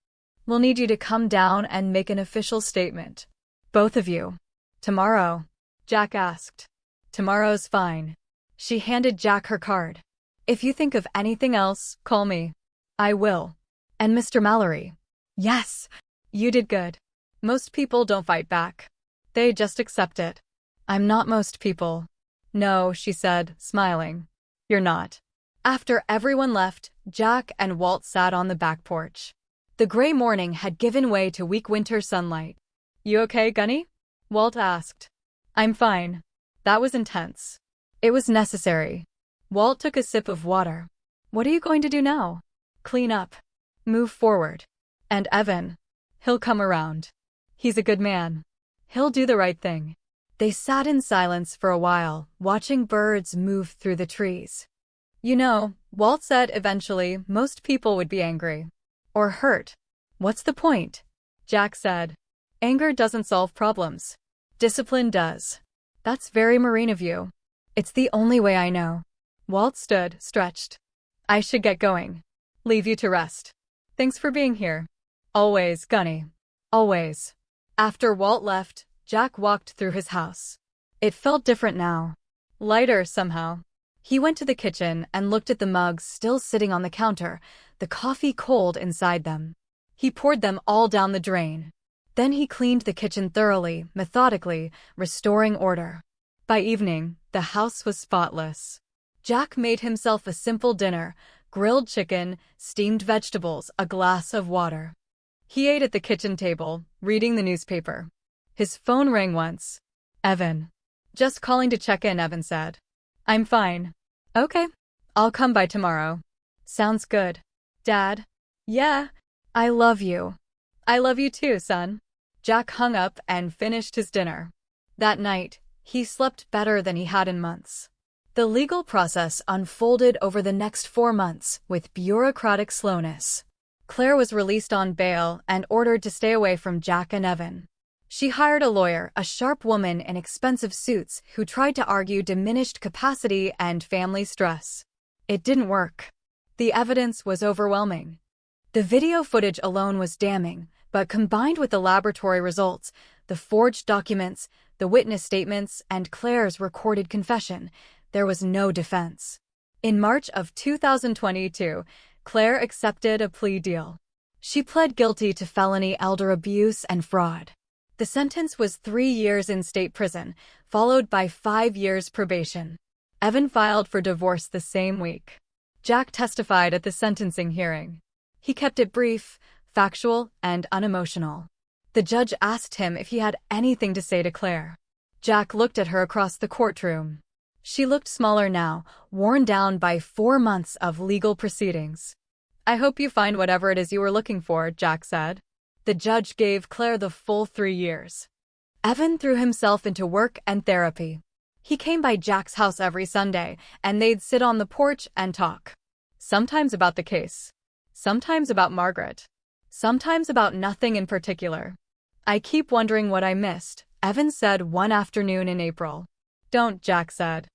We'll need you to come down and make an official statement. Both of you. Tomorrow? Jack asked. Tomorrow's fine. She handed Jack her card. If you think of anything else, call me. I will. And Mr. Mallory. Yes, you did good. Most people don't fight back. They just accept it. I'm not most people. No, she said, smiling. You're not. After everyone left, Jack and Walt sat on the back porch. The gray morning had given way to weak winter sunlight. You okay, Gunny? Walt asked. I'm fine. That was intense. It was necessary. Walt took a sip of water. What are you going to do now? Clean up. Move forward. And Evan. He'll come around. He's a good man. He'll do the right thing. They sat in silence for a while, watching birds move through the trees. You know, Walt said eventually most people would be angry. Or hurt. What's the point? Jack said. Anger doesn't solve problems. Discipline does. That's very Marine of you. It's the only way I know. Walt stood, stretched. I should get going. Leave you to rest. Thanks for being here. Always, Gunny. Always. After Walt left, Jack walked through his house. It felt different now. Lighter, somehow. He went to the kitchen and looked at the mugs still sitting on the counter, the coffee cold inside them. He poured them all down the drain. Then he cleaned the kitchen thoroughly, methodically, restoring order. By evening, the house was spotless. Jack made himself a simple dinner, grilled chicken, steamed vegetables, a glass of water. He ate at the kitchen table, reading the newspaper. His phone rang once. Evan. Just calling to check in, Evan said. I'm fine. Okay. I'll come by tomorrow. Sounds good. Dad? Yeah. I love you. I love you too, son. Jack hung up and finished his dinner. That night, he slept better than he had in months. The legal process unfolded over the next 4 months with bureaucratic slowness. Claire was released on bail and ordered to stay away from Jack and Evan. She hired a lawyer, a sharp woman in expensive suits who tried to argue diminished capacity and family stress. It didn't work. The evidence was overwhelming. The video footage alone was damning, but combined with the laboratory results, the forged documents, the witness statements, and Claire's recorded confession, there was no defense. In March of 2022, Claire accepted a plea deal. She pled guilty to felony elder abuse and fraud. The sentence was 3 years in state prison, followed by 5 years probation. Evan filed for divorce the same week. Jack testified at the sentencing hearing. He kept it brief, factual, and unemotional. The judge asked him if he had anything to say to Claire. Jack looked at her across the courtroom. She looked smaller now, worn down by 4 months of legal proceedings. I hope you find whatever it is you were looking for, Jack said. The judge gave Claire the full 3 years. Evan threw himself into work and therapy. He came by Jack's house every Sunday, and they'd sit on the porch and talk. Sometimes about the case. Sometimes about Margaret. Sometimes about nothing in particular. I keep wondering what I missed, Evan said one afternoon in April. Don't, Jack said.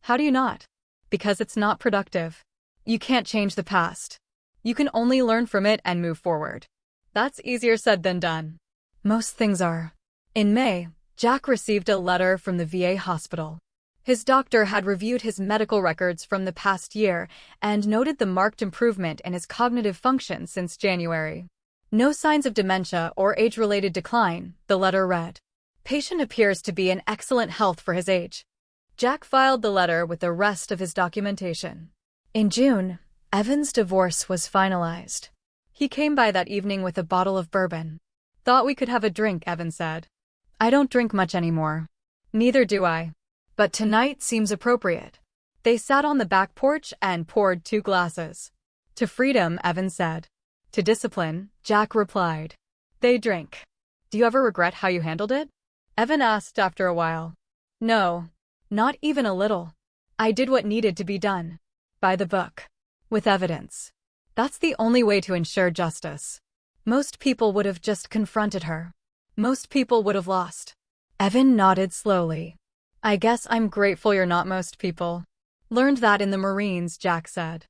How do you not? Because it's not productive. You can't change the past. You can only learn from it and move forward. That's easier said than done. Most things are. In May, Jack received a letter from the VA hospital. His doctor had reviewed his medical records from the past year and noted the marked improvement in his cognitive function since January. No signs of dementia or age-related decline, the letter read. Patient appears to be in excellent health for his age. Jack filed the letter with the rest of his documentation. In June, Evan's divorce was finalized. He came by that evening with a bottle of bourbon. Thought we could have a drink, Evan said. I don't drink much anymore. Neither do I. But tonight seems appropriate. They sat on the back porch and poured 2 glasses. To freedom, Evan said. To discipline, Jack replied. They drink. Do you ever regret how you handled it? Evan asked after a while. No, not even a little. I did what needed to be done. By the book. With evidence. That's the only way to ensure justice. Most people would have just confronted her. Most people would have lost. Evan nodded slowly. I guess I'm grateful you're not most people. Learned that in the Marines, Jack said.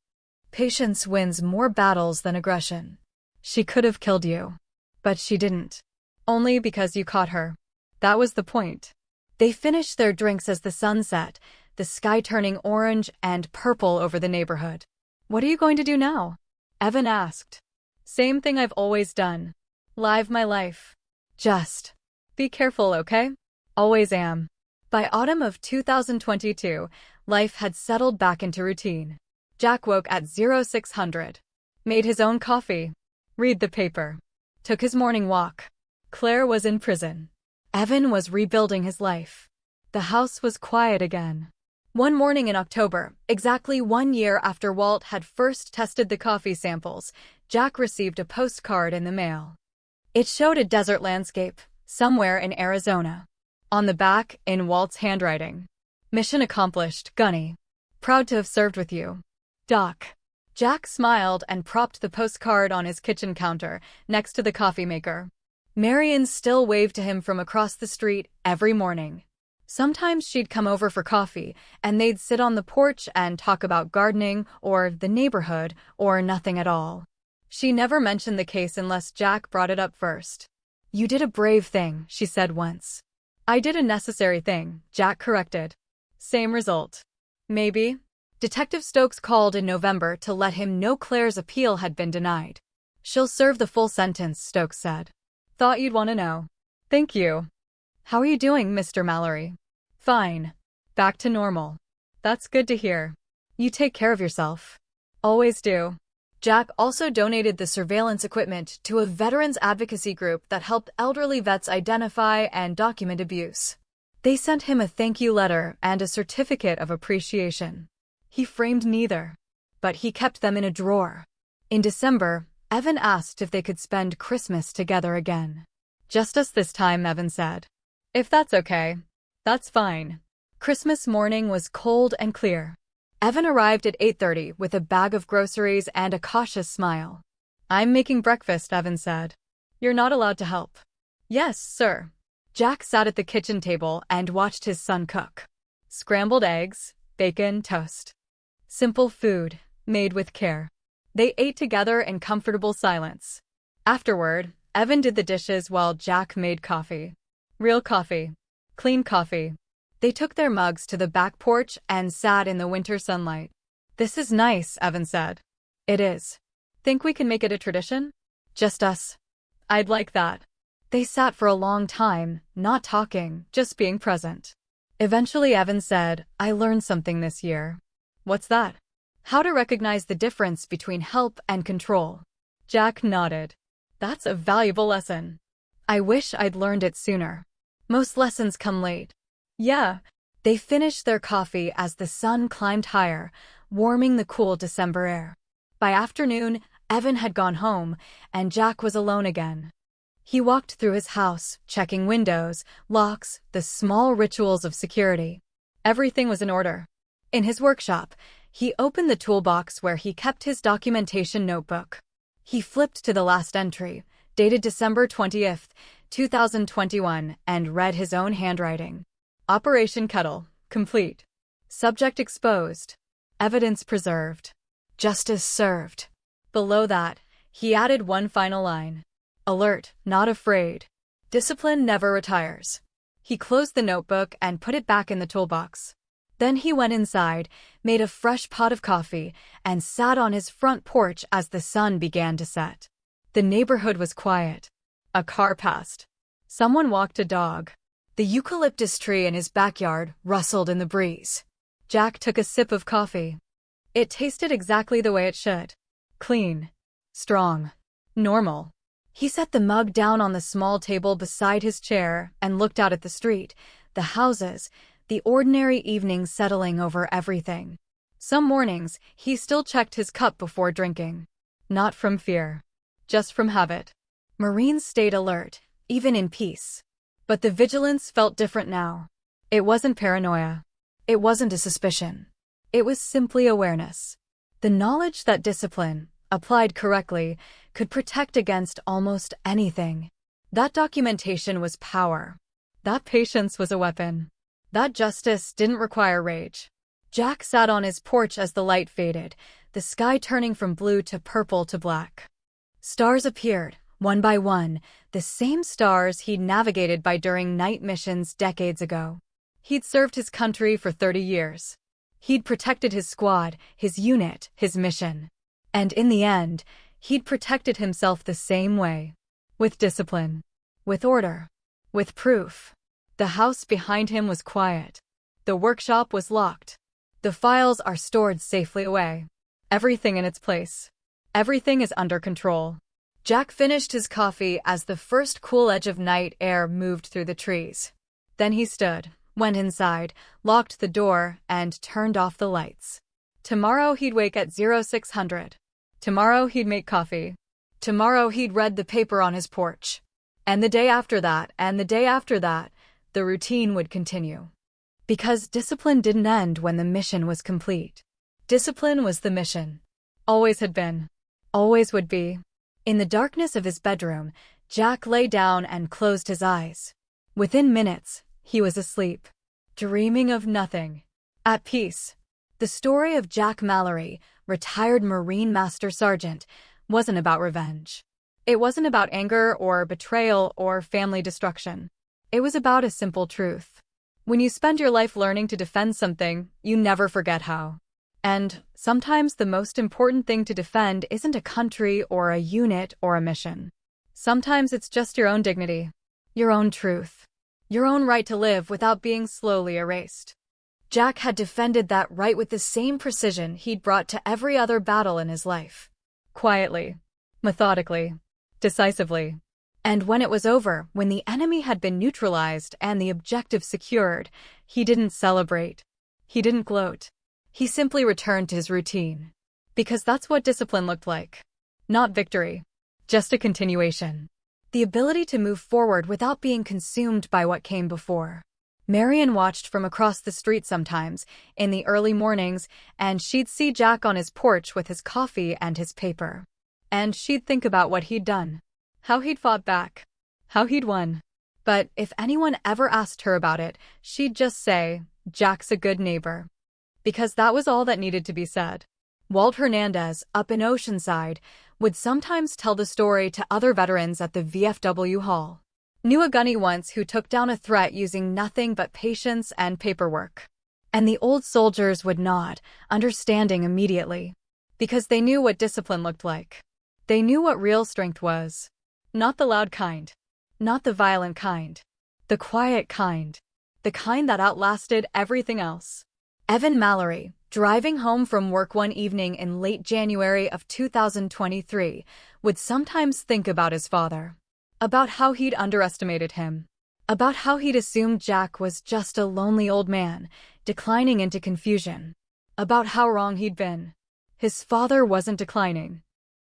Patience wins more battles than aggression. She could have killed you. But she didn't. Only because you caught her. That was the point. They finished their drinks as the sun set, the sky turning orange and purple over the neighborhood. What are you going to do now? Evan asked. Same thing I've always done. Live my life. Just be careful, okay? Always am. By autumn of 2022, life had settled back into routine. Jack woke at 0600. Made his own coffee. Read the paper. Took his morning walk. Claire was in prison. Evan was rebuilding his life. The house was quiet again. One morning in October, exactly 1 year after Walt had first tested the coffee samples, Jack received a postcard in the mail. It showed a desert landscape, somewhere in Arizona. On the back, in Walt's handwriting. Mission accomplished, Gunny. Proud to have served with you. Doc. Jack smiled and propped the postcard on his kitchen counter, next to the coffee maker. Marion still waved to him from across the street every morning. Sometimes she'd come over for coffee, and they'd sit on the porch and talk about gardening, or the neighborhood, or nothing at all. She never mentioned the case unless Jack brought it up first. You did a brave thing, she said once. I did a necessary thing, Jack corrected. Same result. Maybe. Detective Stokes called in November to let him know Claire's appeal had been denied. She'll serve the full sentence, Stokes said. Thought you'd want to know. Thank you. How are you doing, Mr. Mallory? Fine. Back to normal. That's good to hear. You take care of yourself. Always do. Jack also donated the surveillance equipment to a veterans advocacy group that helped elderly vets identify and document abuse. They sent him a thank you letter and a certificate of appreciation. He framed neither, but he kept them in a drawer. In December, Evan asked if they could spend Christmas together again. Just us this time, Evan said. If that's okay. That's fine. Christmas morning was cold and clear. Evan arrived at 8:30 with a bag of groceries and a cautious smile. I'm making breakfast, Evan said. You're not allowed to help. Yes, sir. Jack sat at the kitchen table and watched his son cook. Scrambled eggs, bacon, toast. Simple food, made with care. They ate together in comfortable silence. Afterward, Evan did the dishes while Jack made coffee. Real coffee. Clean coffee. They took their mugs to the back porch and sat in the winter sunlight. This is nice, Evan said. It is. Think we can make it a tradition? Just us. I'd like that. They sat for a long time, not talking, just being present. Eventually, Evan said, I learned something this year. What's that? How to recognize the difference between help and control. Jack nodded. That's a valuable lesson. I wish I'd learned it sooner. Most lessons come late. Yeah. They finished their coffee as the sun climbed higher, warming the cool December air. By afternoon, Evan had gone home, and Jack was alone again. He walked through his house, checking windows, locks, the small rituals of security. Everything was in order. In his workshop, he opened the toolbox where he kept his documentation notebook. He flipped to the last entry, dated December 20th, 2021, and read his own handwriting. Operation Kettle, complete. Subject exposed. Evidence preserved. Justice served. Below that, he added one final line. Alert, not afraid. Discipline never retires. He closed the notebook and put it back in the toolbox. Then he went inside, made a fresh pot of coffee, and sat on his front porch as the sun began to set. The neighborhood was quiet. A car passed. Someone walked a dog. The eucalyptus tree in his backyard rustled in the breeze. Jack took a sip of coffee. It tasted exactly the way it should. Clean. Strong. Normal. He set the mug down on the small table beside his chair and looked out at the street, the houses, the ordinary evening settling over everything. Some mornings, he still checked his cup before drinking. Not from fear. Just from habit. Marines stayed alert, even in peace. But the vigilance felt different now. It wasn't paranoia. It wasn't a suspicion. It was simply awareness. The knowledge that discipline, applied correctly, could protect against almost anything. That documentation was power. That patience was a weapon. That justice didn't require rage. Jack sat on his porch as the light faded, the sky turning from blue to purple to black. Stars appeared, one by one, the same stars he'd navigated by during night missions decades ago. He'd served his country for 30 years. He'd protected his squad, his unit, his mission. And in the end, he'd protected himself the same way. With discipline. With order. With proof. The house behind him was quiet. The workshop was locked. The files are stored safely away. Everything in its place. Everything is under control. Jack finished his coffee as the first cool edge of night air moved through the trees. Then he stood, went inside, locked the door, and turned off the lights. Tomorrow he'd wake at 0600. Tomorrow he'd make coffee. Tomorrow he'd read the paper on his porch. And the day after that, and the day after that, the routine would continue. Because discipline didn't end when the mission was complete. Discipline was the mission. Always had been. Always would be. In the darkness of his bedroom, Jack lay down and closed his eyes. Within minutes, he was asleep. Dreaming of nothing. At peace. The story of Jack Mallory, retired Marine Master Sergeant, wasn't about revenge. It wasn't about anger or betrayal or family destruction. It was about a simple truth. When you spend your life learning to defend something, you never forget how. And sometimes the most important thing to defend isn't a country or a unit or a mission. Sometimes it's just your own dignity, your own truth, your own right to live without being slowly erased. Jack had defended that right with the same precision he'd brought to every other battle in his life. Quietly, methodically, decisively. And when it was over, when the enemy had been neutralized and the objective secured, he didn't celebrate. He didn't gloat. He simply returned to his routine. Because that's what discipline looked like. Not victory. Just a continuation. The ability to move forward without being consumed by what came before. Marion watched from across the street sometimes, in the early mornings, and she'd see Jack on his porch with his coffee and his paper. And she'd think about what he'd done. How he'd fought back. How he'd won. But if anyone ever asked her about it, she'd just say, Jack's a good neighbor. Because that was all that needed to be said. Walt Hernandez, up in Oceanside, would sometimes tell the story to other veterans at the VFW hall. Knew a gunny once who took down a threat using nothing but patience and paperwork. And the old soldiers would nod, understanding immediately. Because they knew what discipline looked like. They knew what real strength was. Not the loud kind. Not the violent kind. The quiet kind. The kind that outlasted everything else. Evan Mallory, driving home from work one evening in late January of 2023, would sometimes think about his father. About how he'd underestimated him. About how he'd assumed Jack was just a lonely old man, declining into confusion. About how wrong he'd been. His father wasn't declining.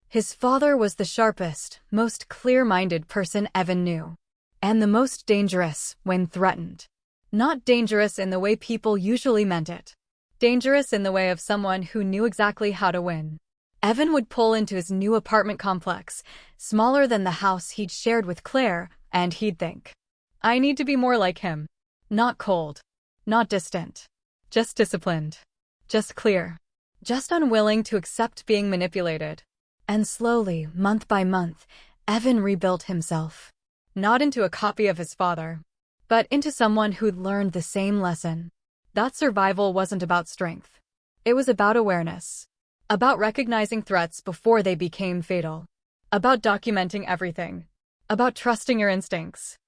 His father was the sharpest, most clear-minded person Evan knew. And the most dangerous when threatened. Not dangerous in the way people usually meant it. Dangerous in the way of someone who knew exactly how to win. Evan would pull into his new apartment complex, smaller than the house he'd shared with Claire, and he'd think, I need to be more like him. Not cold. Not distant. Just disciplined. Just clear. Just unwilling to accept being manipulated. And slowly, month by month, Evan rebuilt himself. Not into a copy of his father, but into someone who'd learned the same lesson. That survival wasn't about strength. It was about awareness. About recognizing threats before they became fatal. About documenting everything. About trusting your instincts.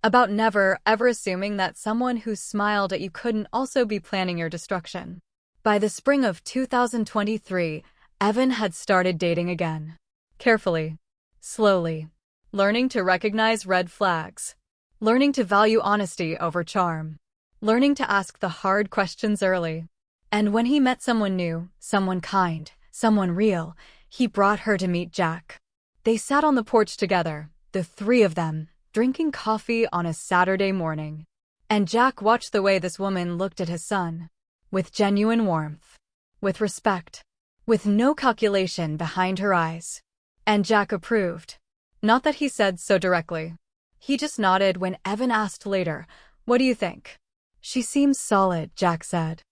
About never, ever assuming that someone who smiled at you couldn't also be planning your destruction. By the spring of 2023, Evan had started dating again. Carefully. Slowly. Learning to recognize red flags. Learning to value honesty over charm. Learning to ask the hard questions early. And when he met someone new, someone kind, someone real, he brought her to meet Jack. They sat on the porch together, the three of them, drinking coffee on a Saturday morning. And Jack watched the way this woman looked at his son. With genuine warmth. With respect. With no calculation behind her eyes. And Jack approved. Not that he said so directly. He just nodded when Evan asked later, "What do you think?" "She seems solid," Jack said.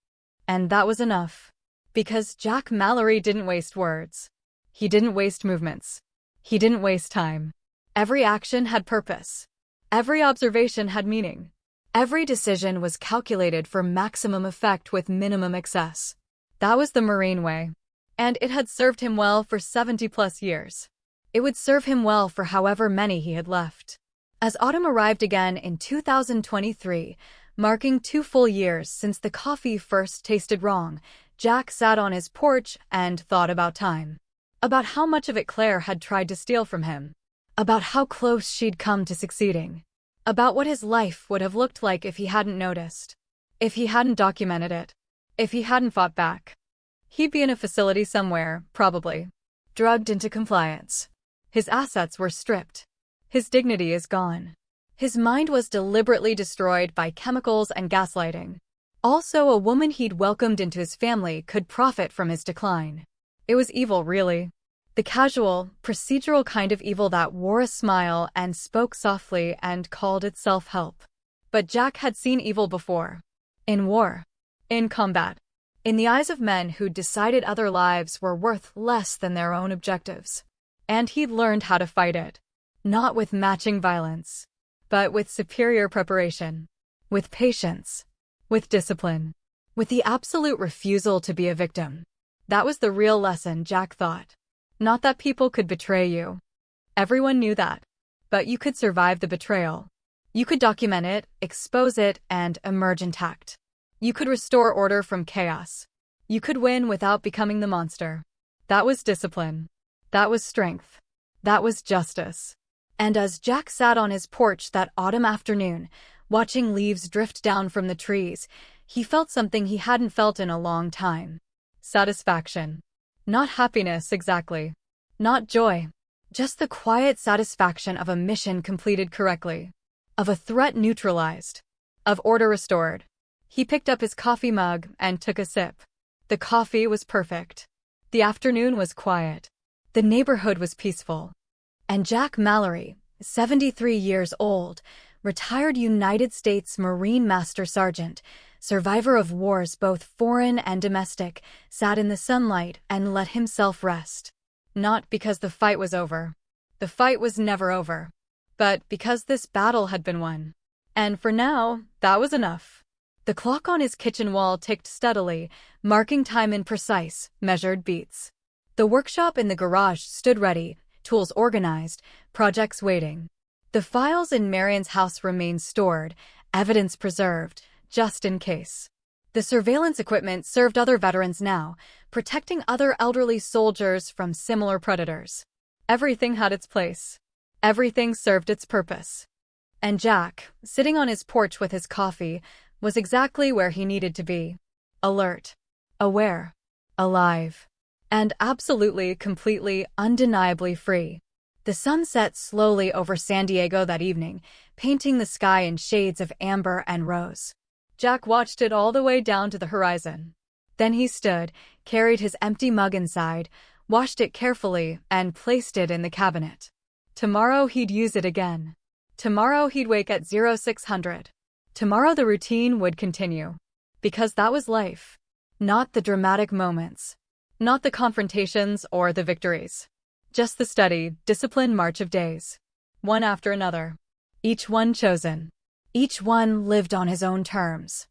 And that was enough. Because Jack Mallory didn't waste words. He didn't waste movements. He didn't waste time. Every action had purpose. Every observation had meaning. Every decision was calculated for maximum effect with minimum excess. That was the Marine way. And it had served him well for 70+ years. It would serve him well for however many he had left. As autumn arrived again in 2023, marking 2 full years since the coffee first tasted wrong, Jack sat on his porch and thought about time. About how much of it Claire had tried to steal from him. About how close she'd come to succeeding. About what his life would have looked like if he hadn't noticed. If he hadn't documented it. If he hadn't fought back. He'd be in a facility somewhere, probably. Drugged into compliance. His assets were stripped. His dignity is gone. His mind was deliberately destroyed by chemicals and gaslighting. Also, a woman he'd welcomed into his family could profit from his decline. It was evil, really. The casual, procedural kind of evil that wore a smile and spoke softly and called itself help. But Jack had seen evil before. In war. In combat. In the eyes of men who'd decided other lives were worth less than their own objectives. And he'd learned how to fight it. Not with matching violence, but with superior preparation. With patience. With discipline. With the absolute refusal to be a victim. That was the real lesson, Jack thought. Not that people could betray you. Everyone knew that. But you could survive the betrayal. You could document it, expose it, and emerge intact. You could restore order from chaos. You could win without becoming the monster. That was discipline. That was strength. That was justice. And as Jack sat on his porch that autumn afternoon, watching leaves drift down from the trees, he felt something he hadn't felt in a long time. Satisfaction. Not happiness exactly. Not joy. Just the quiet satisfaction of a mission completed correctly. Of a threat neutralized. Of order restored. He picked up his coffee mug and took a sip. The coffee was perfect. The afternoon was quiet. The neighborhood was peaceful. And Jack Mallory, 73 years old, retired United States Marine Master Sergeant, survivor of wars both foreign and domestic, sat in the sunlight and let himself rest. Not because the fight was over. The fight was never over. But because this battle had been won. And for now, that was enough. The clock on his kitchen wall ticked steadily, marking time in precise, measured beats. The workshop in the garage stood ready, tools organized, projects waiting. The files in Marion's house remained stored, evidence preserved, just in case. The surveillance equipment served other veterans now, protecting other elderly soldiers from similar predators. Everything had its place. Everything served its purpose. And Jack, sitting on his porch with his coffee, was exactly where he needed to be. Alert. Aware. Alive. And absolutely, completely, undeniably free. The sun set slowly over San Diego that evening, painting the sky in shades of amber and rose. Jack watched it all the way down to the horizon. Then he stood, carried his empty mug inside, washed it carefully, and placed it in the cabinet. Tomorrow he'd use it again. Tomorrow he'd wake at 0600. Tomorrow the routine would continue. Because that was life. Not the dramatic moments. Not the confrontations or the victories. Just the steady, disciplined march of days. One after another. Each one chosen. Each one lived on his own terms.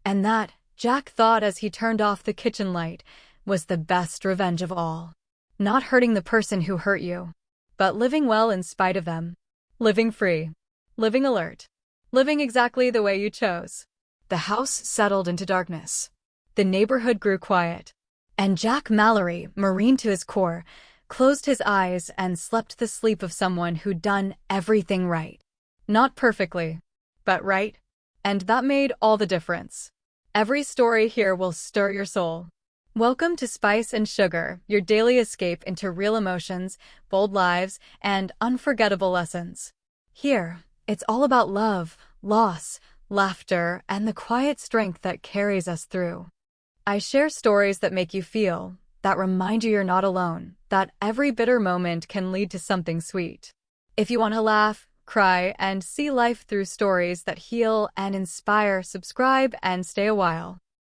And that, Jack thought as he turned off the kitchen light, was the best revenge of all. Not hurting the person who hurt you, but living well in spite of them. Living free. Living alert. Living exactly the way you chose. The house settled into darkness. The neighborhood grew quiet. And Jack Mallory, Marine to his core, closed his eyes and slept the sleep of someone who'd done everything right. Not perfectly, but right. And that made all the difference. Every story here will stir your soul. Welcome to Spice and Sugar, your daily escape into real emotions, bold lives, and unforgettable lessons. Here, it's all about love, loss, laughter, and the quiet strength that carries us through. I share stories that make you feel, that remind you you're not alone, that every bitter moment can lead to something sweet. If you want to laugh, cry, and see life through stories that heal and inspire. Subscribe and stay a while.